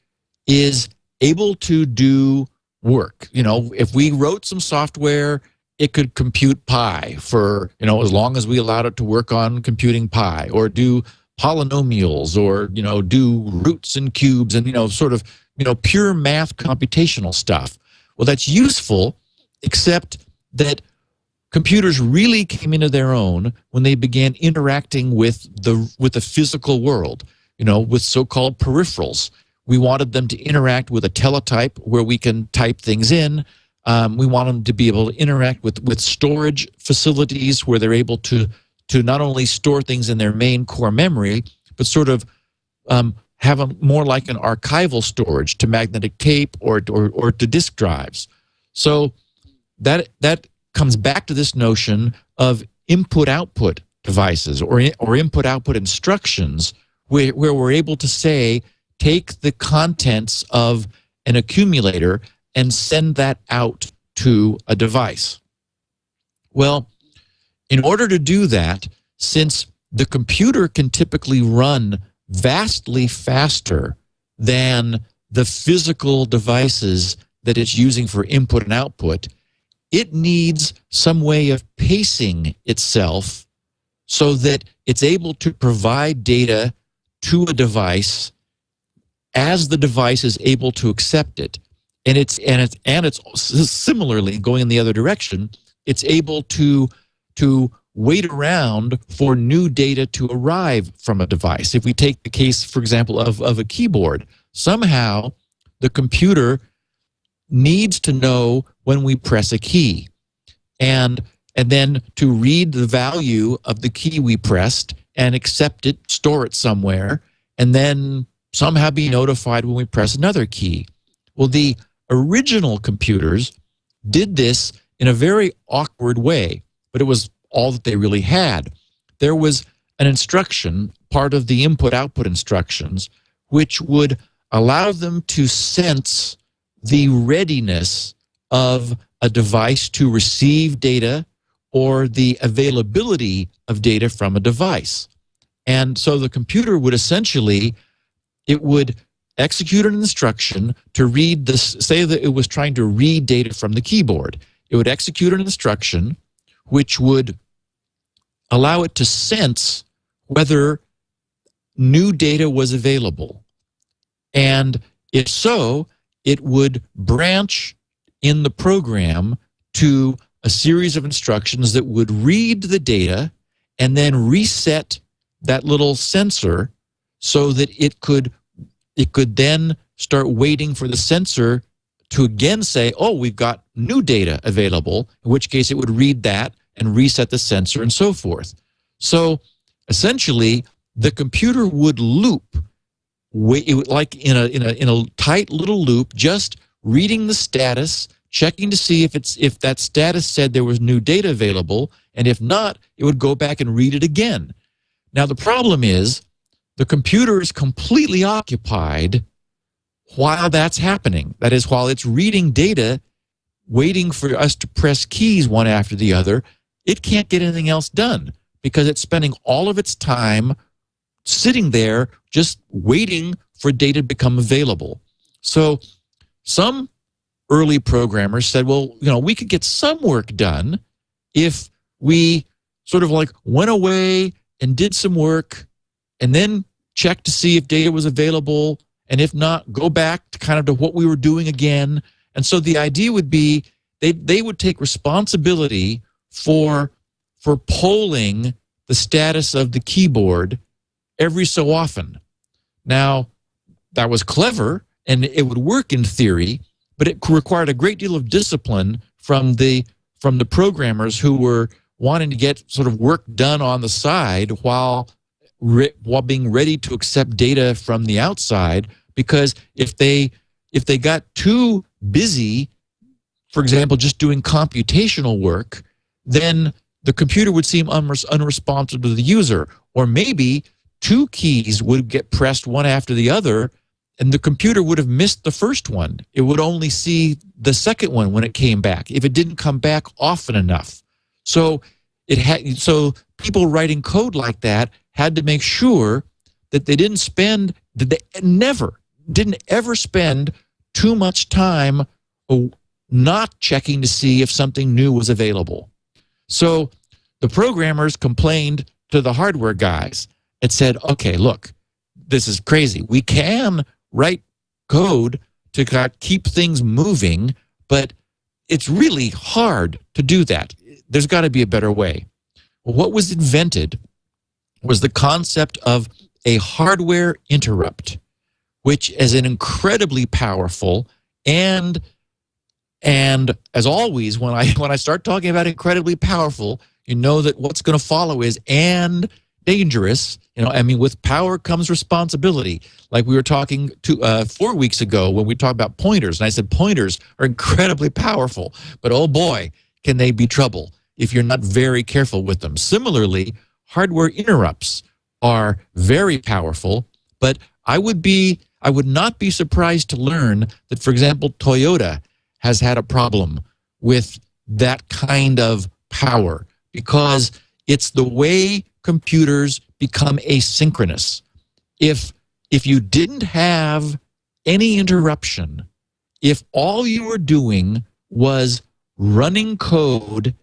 is able to do work. You know, if we wrote some software, it could compute pi for, as long as we allowed it to work on computing pi, or do polynomials, or, do roots and cubes, and, sort of pure math computational stuff. Well, that's useful, except that computers really came into their own when they began interacting with the physical world, with so-called peripherals. We wanted them to interact with a teletype where we can type things in. We want them to be able to interact with storage facilities where they're able to not only store things in their main core memory, but sort of have a more like an archival storage to magnetic tape or to disk drives. So that comes back to this notion of input-output devices or input-output instructions where we're able to say, take the contents of an accumulator and send that out to a device. Well, in order to do that, since the computer can typically run vastly faster than the physical devices that it's using for input and output, it needs some way of pacing itself so that it's able to provide data to a device as the device is able to accept it. And it's similarly going in the other direction. It's able to wait around for new data to arrive from a device. If we take the case, for example, of a keyboard, somehow the computer needs to know when we press a key, and then to read the value of the key we pressed and accept it, store it somewhere, and then somehow be notified when we press another key. Well, the original computers did this in a very awkward way, but it was all that they really had. There was an instruction, part of the input-output instructions, which would allow them to sense the readiness of a device to receive data or the availability of data from a device. And so the computer would essentially, it would execute an instruction to read this, say that it was trying to read data from the keyboard. It would execute an instruction which would allow it to sense whether new data was available. And if so, it would branch in the program to a series of instructions that would read the data and then reset that little sensor so that it could then start waiting for the sensor to again say, oh, we've got new data available, in which case it would read that and reset the sensor and so forth. So essentially, the computer would loop, like in a tight little loop, just reading the status, checking to see if that status said there was new data available, and if not, it would go back and read it again. Now the problem is the computer is completely occupied while that's happening. That is, while it's reading data, waiting for us to press keys one after the other, it can't get anything else done because it's spending all of its time sitting there just waiting for data to become available. So some early programmers said, well, we could get some work done if we sort of like went away and did some work and then checked to see if data was available, and if not, go back to kind of to what we were doing again. And so the idea would be they would take responsibility for polling the status of the keyboard every so often. Now, that was clever, and it would work in theory, but it required a great deal of discipline from the programmers who were wanting to get sort of work done on the side while being ready to accept data from the outside. Because if they got too busy, for example, just doing computational work, then the computer would seem unresponsive to the user. Or maybe two keys would get pressed one after the other, and the computer would have missed the first one. It would only see the second one when it came back, if it didn't come back often enough. So people writing code like that had to make sure that they didn't ever spend too much time not checking to see if something new was available. So the programmers complained to the hardware guys and said, okay, look, this is crazy. We can write code to keep things moving, but it's really hard to do that. There's got to be a better way. Well, what was invented was the concept of a hardware interrupt, which is an incredibly powerful and as always, when I start talking about incredibly powerful, you know that what's going to follow is and dangerous. With power comes responsibility. Like we were talking 4 weeks ago when we talked about pointers, and I said pointers are incredibly powerful, but oh boy, can they be trouble if you're not very careful with them. Similarly, hardware interrupts are very powerful, but I would not be surprised to learn that, for example, Toyota has had a problem with that kind of power because it's the way computers become asynchronous. If you didn't have any interruption, if all you were doing was running code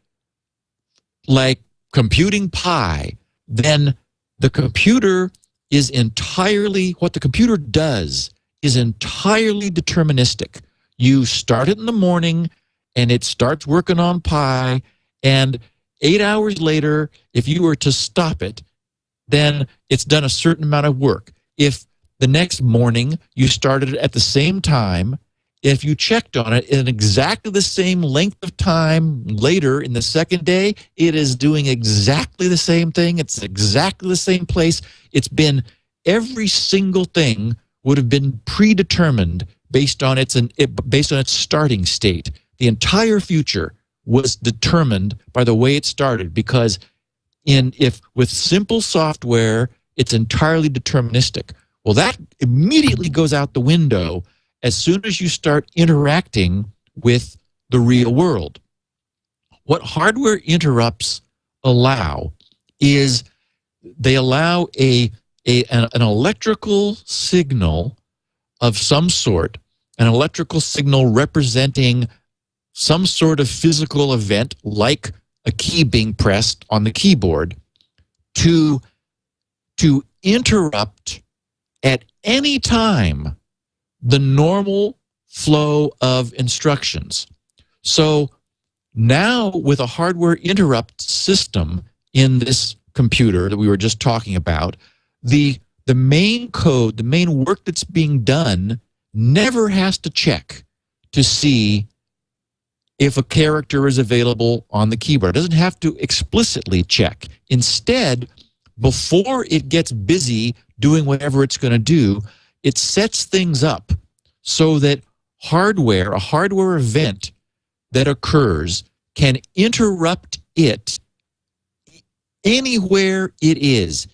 like computing pi, then the computer is entirely, what the computer does is entirely deterministic. You start it in the morning and it starts working on pi, and 8 hours later, if you were to stop it, then it's done a certain amount of work. If the next morning you started it at the same time, if you checked on it in exactly the same length of time later in the second day, it is doing exactly the same thing. It's exactly the same place. It's been, every single thing would have been predetermined based on its starting state. The entire future was determined by the way it started, because with simple software, it's entirely deterministic. Well, that immediately goes out the window as soon as you start interacting with the real world. What hardware interrupts allow is they allow an electrical signal of some sort, an electrical signal representing some sort of physical event like a key being pressed on the keyboard, to interrupt at any time the normal flow of instructions. So now with a hardware interrupt system in this computer that we were just talking about, the main code, the main work that's being done never has to check to see if a character is available on the keyboard. It doesn't have to explicitly check. Instead, before it gets busy doing whatever it's going to do, it sets things up so that a hardware event that occurs can interrupt it anywhere it is,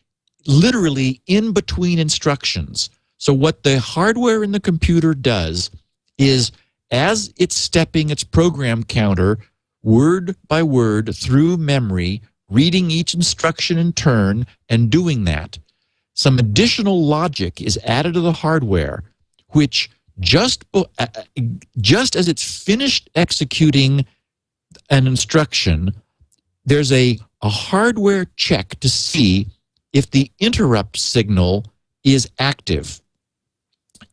literally in between instructions. So what the hardware in the computer does is, as it's stepping its program counter word by word through memory, reading each instruction in turn and doing that, some additional logic is added to the hardware, which just as it's finished executing an instruction, there's a hardware check to see if the interrupt signal is active.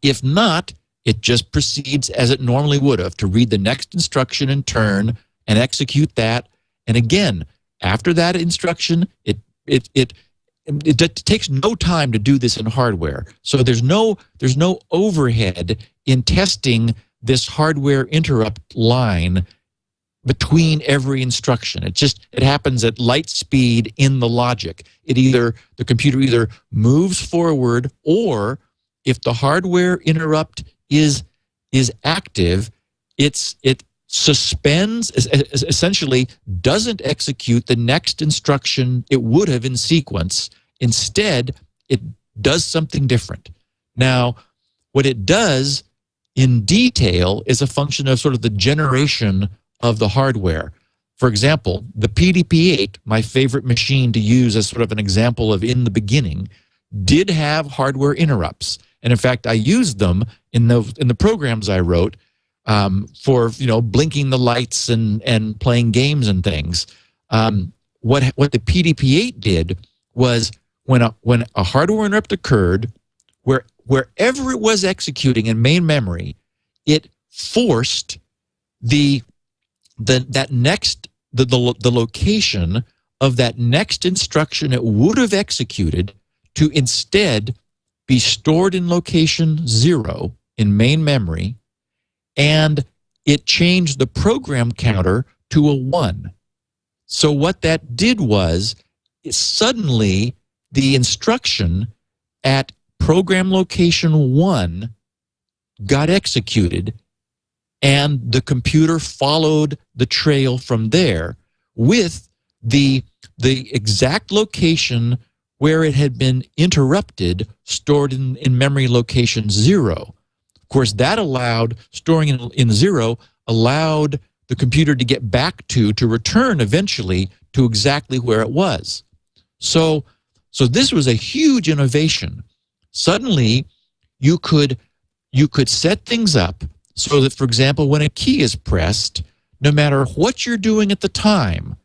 If not, it just proceeds as it normally would have to read the next instruction in turn and execute that. And again, after that instruction, it takes no time to do this in hardware. So there's no overhead in testing this hardware interrupt line between every instruction. It happens at light speed in the logic. The computer either moves forward, or if the hardware interrupt is active, it suspends, essentially doesn't execute the next instruction it would have in sequence. Instead, it does something different. Now, what it does in detail is a function of sort of the generation of the hardware. For example, the PDP-8, my favorite machine to use as sort of an example of in the beginning, did have hardware interrupts. And in fact, I used them in the programs I wrote for blinking the lights and playing games and things. What the PDP-8 did was, when a hardware interrupt occurred, wherever it was executing in main memory, it forced the location of that next instruction it would have executed to instead be stored in location 0 in main memory, and it changed the program counter to a 1. So what that did was, suddenly the instruction at program location 1 got executed, and the computer followed the trail from there with the exact location where it had been interrupted stored in memory location 0. Of course, that allowed, storing in 0, allowed the computer to get back to return eventually to exactly where it was. So this was a huge innovation. Suddenly, you could set things up so that, for example, when a key is pressed, no matter what you're doing at the time,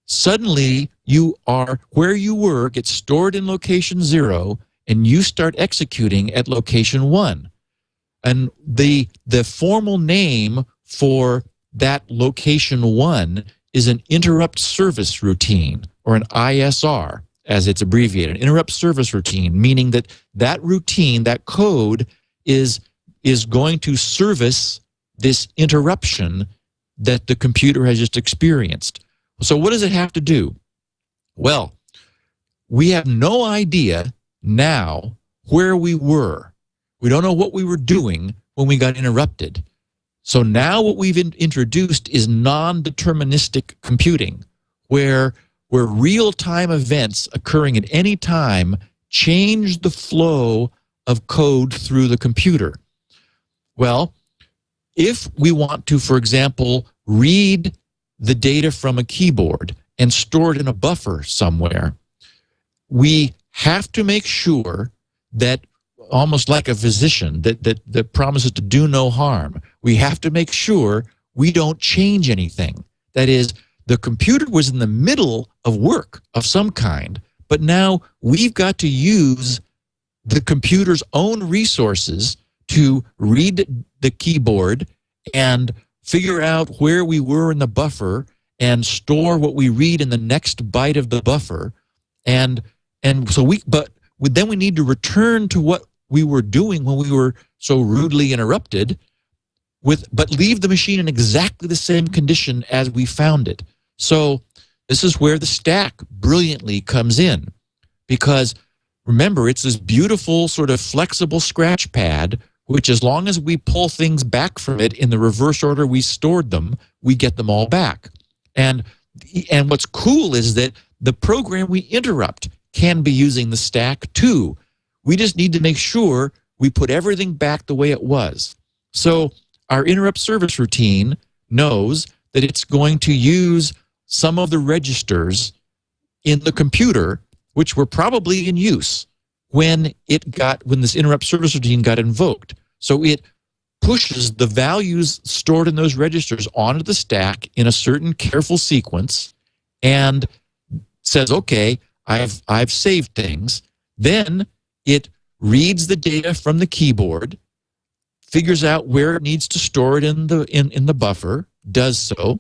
suddenly you are where you were, gets stored in location 0, and you start executing at location 1. And the formal name for that location 1 is an interrupt service routine, or an ISR, as it's abbreviated, an interrupt service routine, meaning that routine, that code, is going to service this interruption that the computer has just experienced. So what does it have to do? Well, we have no idea now where we were. We don't know what we were doing when we got interrupted. So now what we've introduced is non-deterministic computing, where real-time events occurring at any time change the flow of code through the computer. Well, if we want to, for example, read the data from a keyboard and store it in a buffer somewhere, we have to make sure that, almost like a physician that promises to do no harm, we have to make sure we don't change anything. That is, the computer was in the middle of work of some kind, but now we've got to use the computer's own resources to read the keyboard and figure out where we were in the buffer and store what we read in the next byte of the buffer. And so then we need to return to what we were doing when we were so rudely interrupted, but leave the machine in exactly the same condition as we found it. So this is where the stack brilliantly comes in, because remember, it's this beautiful sort of flexible scratch pad, which, as long as we pull things back from it in the reverse order we stored them, we get them all back. And what's cool is that the program we interrupt can be using the stack too. We just need to make sure we put everything back the way it was. So our interrupt service routine knows that it's going to use some of the registers in the computer which were probably in use when this interrupt service routine got invoked. So it pushes the values stored in those registers onto the stack in a certain careful sequence and says, okay, I've saved things. Then it reads the data from the keyboard, figures out where it needs to store it in the buffer, does so,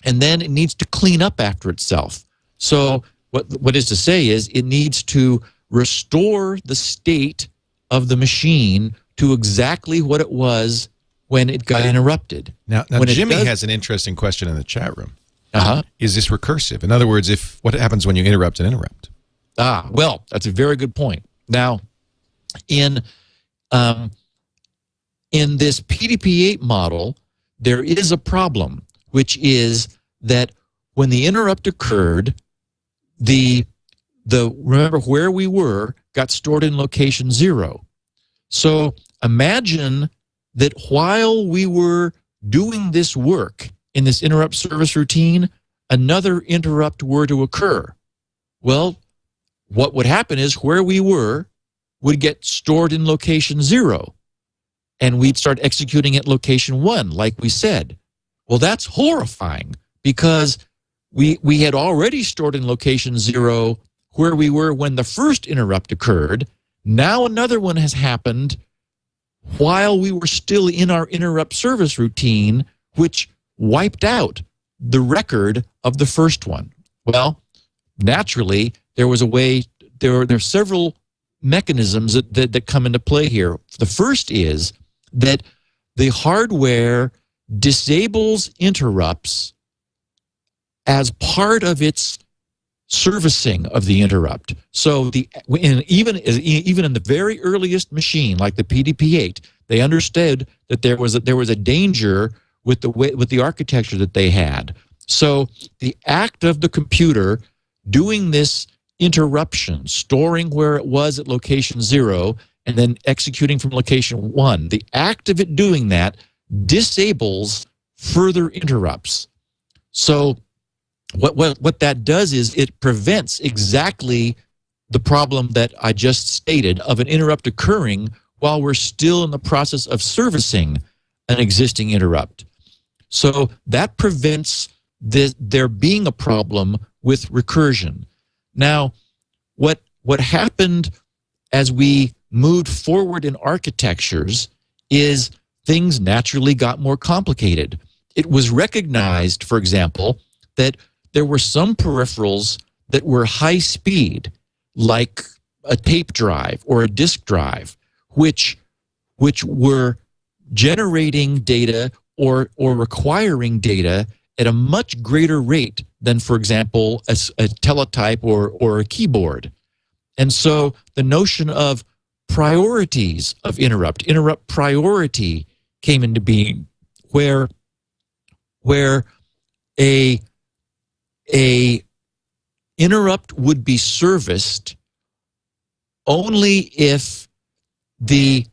and then it needs to clean up after itself. So what is to say is it needs to restore the state of the machine to exactly what it was when it got interrupted. Now Jimmy has an interesting question in the chat room. Uh-huh. Is this recursive? In other words, what happens when you interrupt an interrupt? Well, that's a very good point. Now, in this PDP-8 model, there is a problem, which is that when the interrupt occurred, remember where we were got stored in location 0. So imagine that while we were doing this work in this interrupt service routine, another interrupt were to occur. Well, what would happen is where we were would get stored in location 0, and we'd start executing at location 1, like we said. Well, that's horrifying, because we had already stored in location 0 where we were when the first interrupt occurred, Now another one has happened while we were still in our interrupt service routine, which wiped out the record of the first one. Well, naturally, there was a way, there are several mechanisms that come into play here. The first is that the hardware disables interrupts as part of its servicing of the interrupt. So even in the very earliest machine, like the PDP-8, they understood that there was a danger with the architecture that they had. So the act of the computer doing this interruption, storing where it was at location 0, and then executing from location 1, the act of it doing that disables further interrupts. So what that does is it prevents exactly the problem that I just stated of an interrupt occurring while we're still in the process of servicing an existing interrupt. So that prevents there being a problem with recursion. Now, what happened as we moved forward in architectures is things naturally got more complicated. It was recognized, for example, that there were some peripherals that were high speed, like a tape drive or a disk drive, which were generating data or requiring data at a much greater rate than, for example, a teletype or a keyboard. And so the notion of priorities of interrupt priority came into being, where a interrupt would be serviced only if the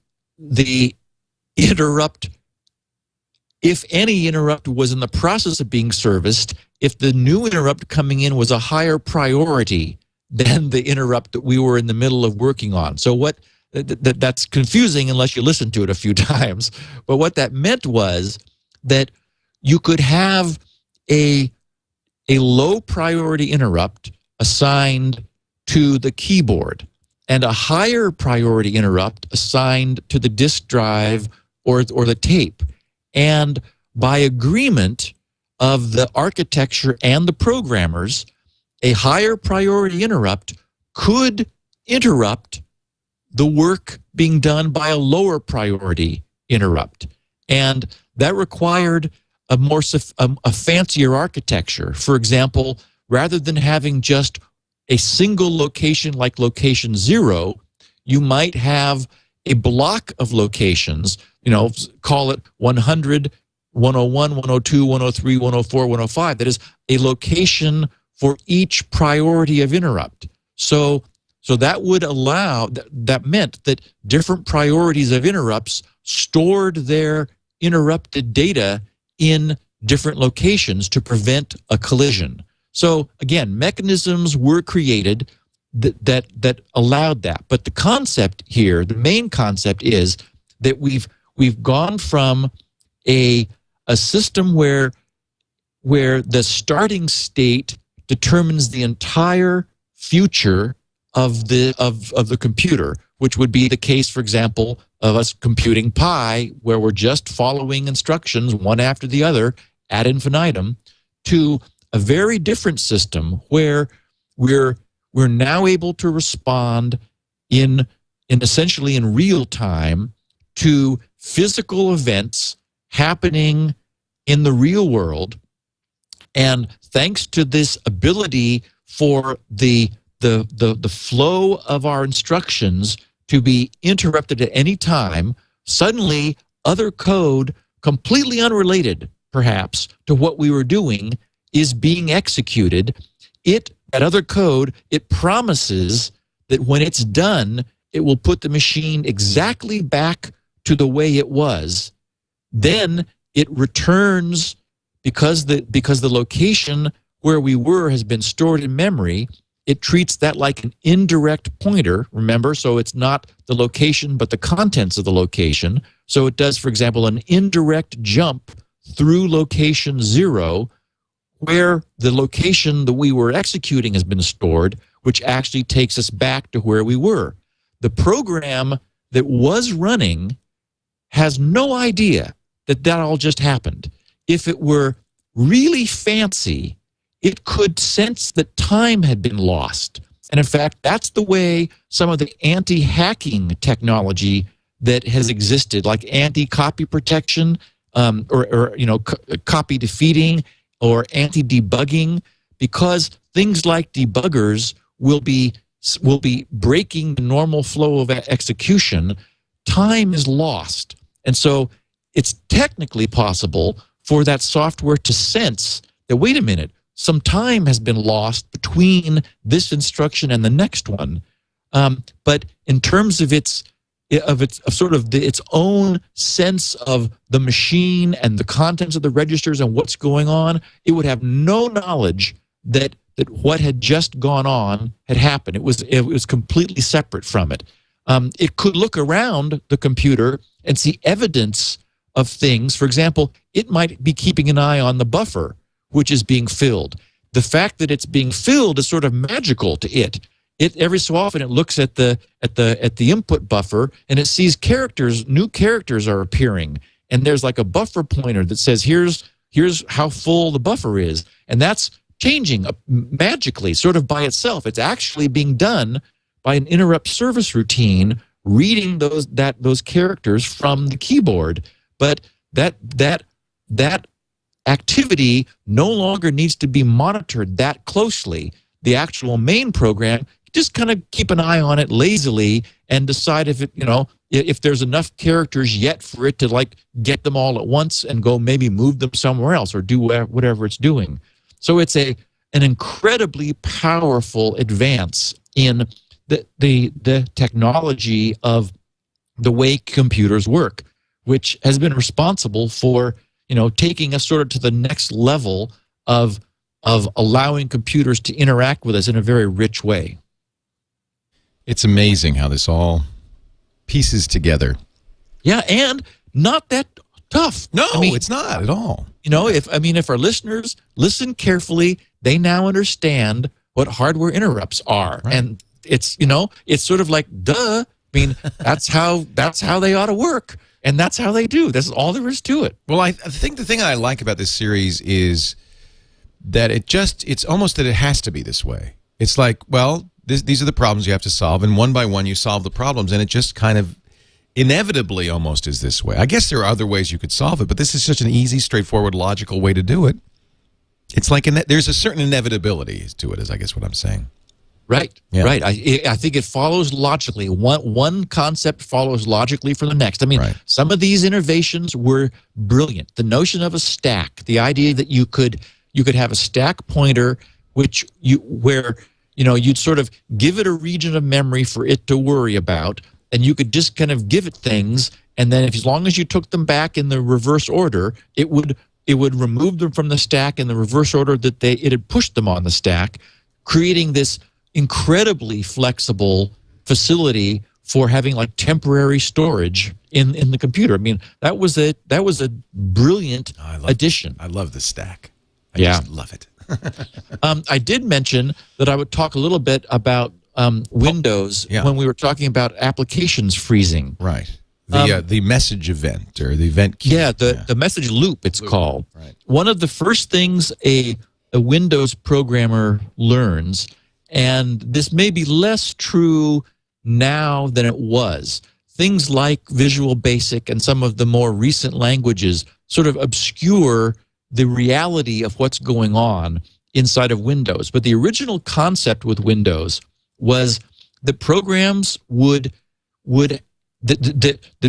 interrupt, if any interrupt was in the process of being serviced, if the new interrupt coming in was a higher priority than the interrupt that we were in the middle of working on. So that's confusing unless you listen to it a few times. But what that meant was that you could have a low priority interrupt assigned to the keyboard and a higher priority interrupt assigned to the disk drive or the tape. And by agreement of the architecture and the programmers, a higher priority interrupt could interrupt the work being done by a lower priority interrupt. And that required a fancier architecture. For example, rather than having just a single location like location 0, you might have a block of locations, call it 100, 101, 102, 103, 104, 105. That is a location for each priority of interrupt. So that would allow, that meant that different priorities of interrupts stored their interrupted data in different locations to prevent a collision. So again, mechanisms were created that allowed that. But the concept here, the main concept is that we've gone from a system where the starting state determines the entire future of the computer, which would be the case, for example, of us computing pi, where we're just following instructions one after the other ad infinitum, to a very different system where we're now able to respond in essentially in real time to physical events happening in the real world. And thanks to this ability for the flow of our instructions to be interrupted at any time, suddenly other code, completely unrelated perhaps to what we were doing, is being executed. That other code, it promises that when it's done, it will put the machine exactly back to the way it was. Then it returns, because the location where we were has been stored in memory, it treats that like an indirect pointer, remember? So it's not the location, but the contents of the location. So it does, for example, an indirect jump through location 0, where the location that we were executing has been stored, which actually takes us back to where we were. the program that was running has no idea that all just happened. If it were really fancy, it could sense that time had been lost. And in fact, that's the way some of the anti-hacking technology that has existed, like anti-copy protection, copy defeating, or anti-debugging, because things like debuggers will be breaking the normal flow of execution. Time is lost. And so it's technically possible for that software to sense that, wait a minute, some time has been lost between this instruction and the next one. But in terms of its own sense of the machine and the contents of the registers and what's going on, it would have no knowledge that what had just gone on had happened. It was completely separate from it. It could look around the computer and see evidence of things. For example, it might be keeping an eye on the buffer, which is being filled. The fact that it's being filled is sort of magical to it. It every so often it looks at the input buffer and it sees new characters are appearing, and there's like a buffer pointer that says here's how full the buffer is, and that's changing magically, sort of by itself. It's actually being done by an interrupt service routine reading those characters from the keyboard. But that activity no longer needs to be monitored that closely. The actual main program just kind of keep an eye on it lazily and decide if there's enough characters yet for it to like get them all at once and go maybe move them somewhere else or do whatever it's doing. So it's an incredibly powerful advance in the technology of the way computers work, which has been responsible for taking us sort of to the next level of allowing computers to interact with us in a very rich way. It's amazing how this all pieces together. Yeah, and not that tough. No, it's not at all. If our listeners listen carefully, they now understand what hardware interrupts are. Right. And it's sort of like, duh. I mean, that's how they ought to work. And that's how they do. That's all there is to it. Well, I think the thing I like about this series is that it's almost that it has to be this way. It's like, well, these are the problems you have to solve, and one by one you solve the problems, and it just kind of inevitably almost is this way. I guess there are other ways you could solve it, but this is such an easy, straightforward, logical way to do it. It's like there's a certain inevitability to it, is I guess what I'm saying. Right, yeah. Right. I think it follows logically. One concept follows logically from the next. I mean, right. Some of these innovations were brilliant. The notion of a stack, the idea that you could have a stack pointer, where you'd sort of give it a region of memory for it to worry about, and you could just kind of give it things, and then as long as you took them back in the reverse order, it would remove them from the stack in the reverse order that it had pushed them on the stack, creating this incredibly flexible facility for having like temporary storage in the computer. I mean, that was a brilliant addition. I love the stack. I just love it. I did mention that I would talk a little bit about Windows when we were talking about applications freezing. Right. The message event or the event key. Yeah, the message loop it's called. Right. One of the first things a Windows programmer learns, and this may be less true now than it was, things like Visual Basic and some of the more recent languages sort of obscure the reality of what's going on inside of Windows. But the original concept with Windows was that programs that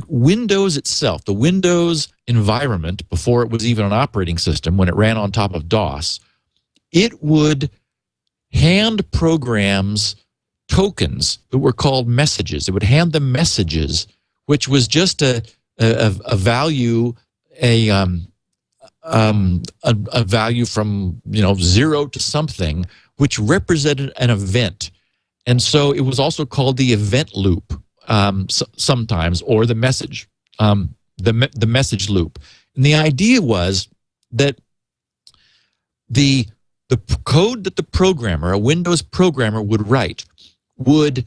Windows itself, the Windows environment, before it was even an operating system, when it ran on top of DOS, it would hand programs tokens that were called messages. It would hand them messages, which was just a value, a value from 0 to something, which represented an event. And so it was also called the event loop sometimes, or the message, the message loop. And the idea was that the code that the programmer, a Windows programmer, would write would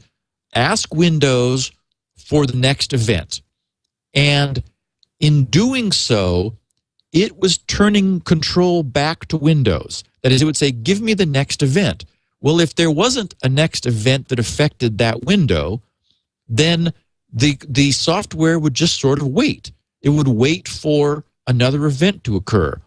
ask Windows for the next event. And in doing so, it was turning control back to Windows. That is, it would say, give me the next event. Well, if there wasn't a next event that affected that window, then the software would just sort of wait. It would wait for another event to occur.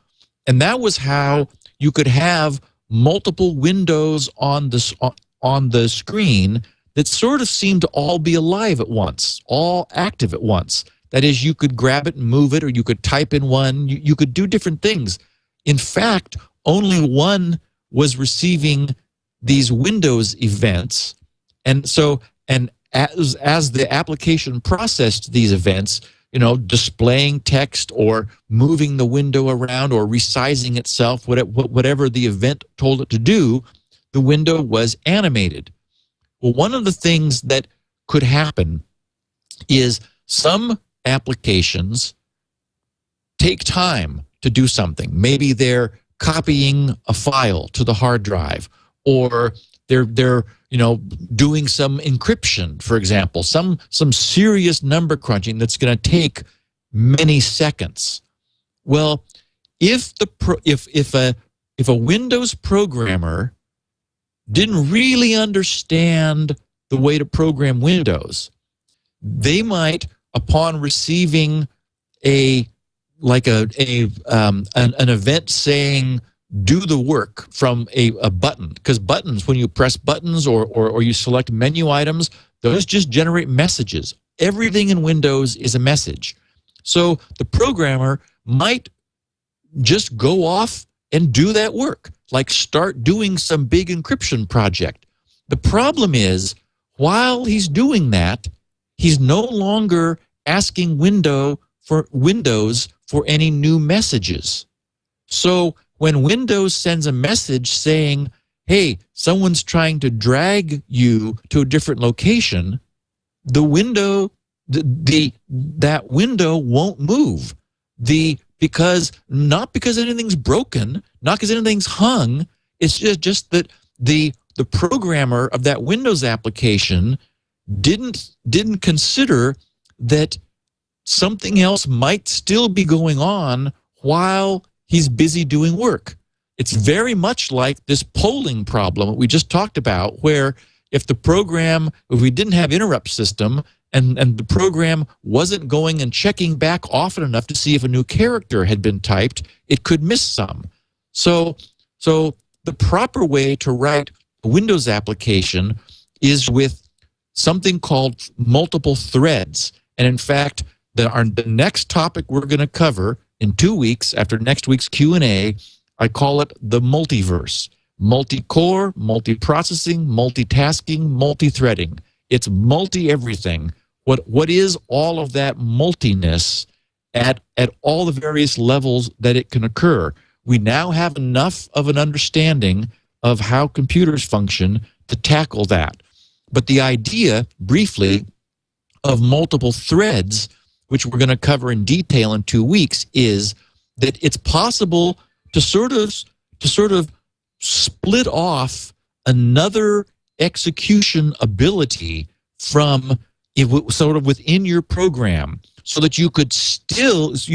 And that was how you could have multiple windows on the screen that sort of seemed to all be alive at once, all active at once. That is, you could grab it and move it, or you could type in one. You could do different things. In fact, only one was receiving these Windows events. And so, and as the application processed these events, displaying text or moving the window around or resizing itself, whatever the event told it to do, the window was animated. Well, one of the things that could happen is some applications take time to do something. Maybe they're copying a file to the hard drive, or they're doing some encryption, for example, some serious number crunching that's going to take many seconds. Well, if a Windows programmer didn't really understand the way to program Windows, they might, upon receiving an event saying do the work from a button, because buttons, when you press buttons or you select menu items, those just generate messages. Everything in Windows is a message. So the programmer might just go off and do that work, like start doing some big encryption project. The problem is, while he's doing that, he's no longer asking Windows for any new messages. So when Windows sends a message saying, hey, someone's trying to drag you to a different location, the window, that window won't move. Not because anything's broken, not because anything's hung, it's just that the programmer of that Windows application didn't consider that something else might still be going on while he's busy doing work. It's very much like this polling problem that we just talked about, where if we didn't have interrupt system and the program wasn't going and checking back often enough to see if a new character had been typed, it could miss some. So the proper way to write a Windows application is with something called multiple threads. And in fact, the next topic we're going to cover in 2 weeks after next week's Q&A, I call it the multiverse. Multi-core, multi-processing, multitasking, multi-threading. It's multi-everything. What is all of that multiness at all the various levels that it can occur? We now have enough of an understanding of how computers function to tackle that. But the idea, briefly, of multiple threads, which we're going to cover in detail in 2 weeks, is that it's possible to sort of split off another execution ability from sort of within your program, so that you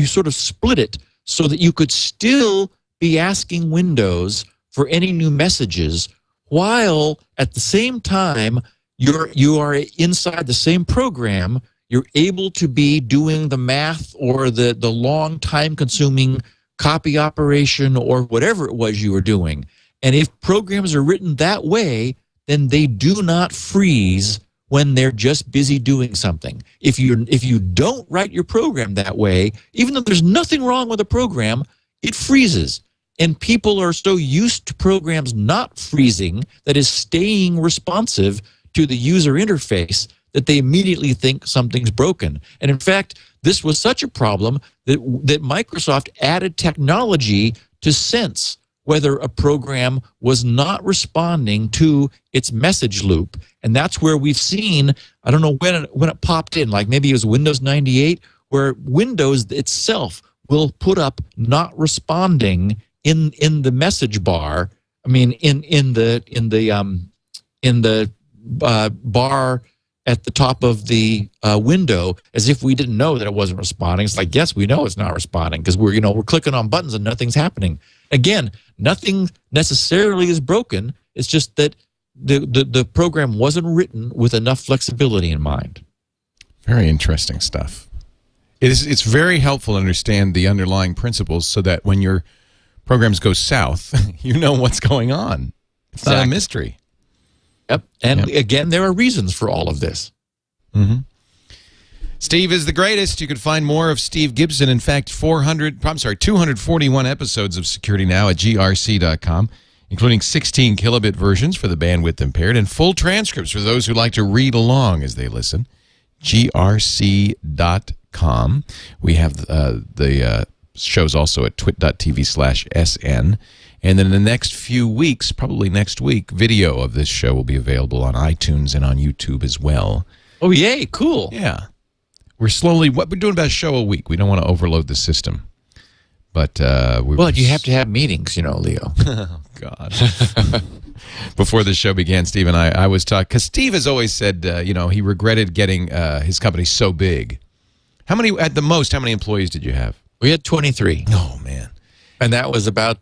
sort of split it so that you could still be asking Windows for any new messages, while at the same time you are inside the same program. You're able to be doing the math or the long time-consuming copy operation or whatever it was you were doing. And if programs are written that way, then they do not freeze when they're just busy doing something. If you don't write your program that way, even though there's nothing wrong with the program, it freezes. And people are so used to programs not freezing, that is, staying responsive to the user interface, that they immediately think something's broken. And in fact, this was such a problem that Microsoft added technology to sense whether a program was not responding to its message loop. And that's where we've seen, I don't know when it popped in, like maybe it was Windows 98, where Windows itself will put up not responding in the message bar. I mean, in the bar at the top of the window as if we didn't know that it wasn't responding. It's like, yes, we know it's not responding because we're clicking on buttons and nothing's happening. Again, nothing necessarily is broken. It's just that the program wasn't written with enough flexibility in mind. Very interesting stuff. It's very helpful to understand the underlying principles so that when your programs go south, you know what's going on. It's not a mystery. Yep. And again, there are reasons for all of this. Mm-hmm. Steve is the greatest. You can find more of Steve Gibson. In fact, 241 episodes of Security Now at grc.com, including 16 kilobit versions for the bandwidth impaired and full transcripts for those who like to read along as they listen. grc.com. We have the shows also at twit.tv/SN. And then in the next few weeks, probably next week, video of this show will be available on iTunes and on YouTube as well. Oh, yay. Cool. Yeah. We're doing about a show a week. We don't want to overload the system. But you have to have meetings, Leo. Oh, God. Before the show began, Steve and I was talking, because Steve has always said, he regretted getting his company so big. At the most, how many employees did you have? We had 23. Oh, man. And that was about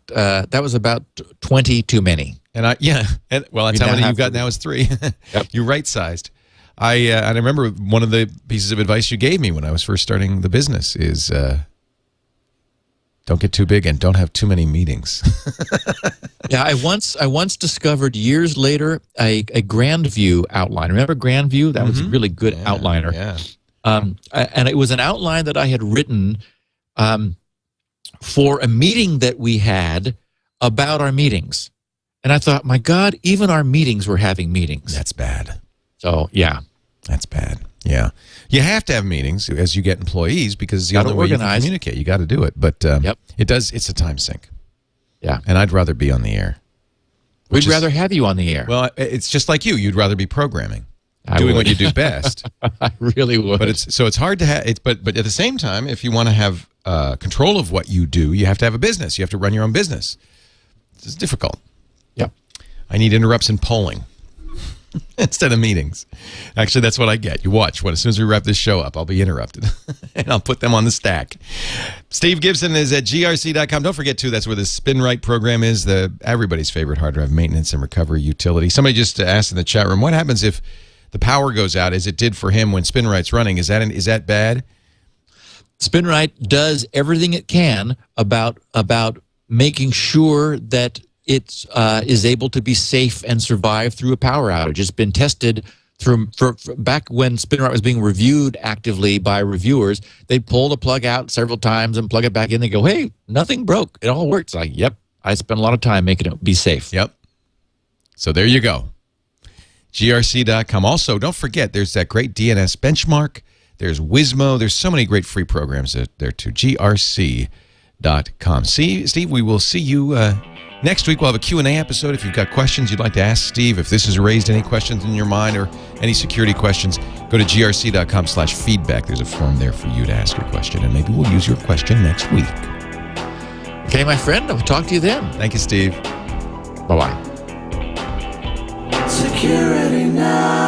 20 too many. And that's how many you've got now is 3. Yep. You're right-sized. I remember one of the pieces of advice you gave me when I was first starting the business is don't get too big and don't have too many meetings. Yeah, I once discovered years later a Grandview outline. Remember Grandview? That was a really good outliner. Yeah. And it was an outline that I had written for a meeting that we had about our meetings. And I thought, my God, even our meetings were having meetings. That's bad. So, yeah. That's bad. Yeah. You have to have meetings as you get employees because it's the only way you can communicate. You got to do it. But it's a time sink. Yeah. And I'd rather be on the air. We'd rather have you on the air. Well, it's just like you. You'd rather be programming. Doing what you do best. I really would. But it's hard to have but at the same time, if you want to have control of what you do, you have to have a business. You have to run your own business. It's difficult. Yeah. I need interrupts in polling instead of meetings. Actually, that's what I get. You watch. As soon as we wrap this show up, I'll be interrupted. And I'll put them on the stack. Steve Gibson is at grc.com. Don't forget, too, that's where the Spinrite program is, everybody's favorite hard drive maintenance and recovery utility. Somebody just asked in the chat room, what happens if the power goes out, as it did for him when Spinrite's running? Is that bad? Spinrite does everything it can about making sure that it is able to be safe and survive through a power outage. It's been tested for back when Spinrite was being reviewed actively by reviewers. They pull the plug out several times and plug it back in. They go, hey, nothing broke. It all works. Like, yep, I spent a lot of time making it be safe. Yep. So there you go. grc.com. Also, don't forget, there's that great DNS Benchmark. There's Wizmo. There's so many great free programs there too. grc.com. Steve, we will see you next week. We'll have a Q&A episode. If you've got questions you'd like to ask Steve, if this has raised any questions in your mind or any security questions, go to grc.com/feedback. There's a form there for you to ask your question, and maybe we'll use your question next week. Okay, my friend. I'll talk to you then. Thank you, Steve. Bye-bye. Security Now.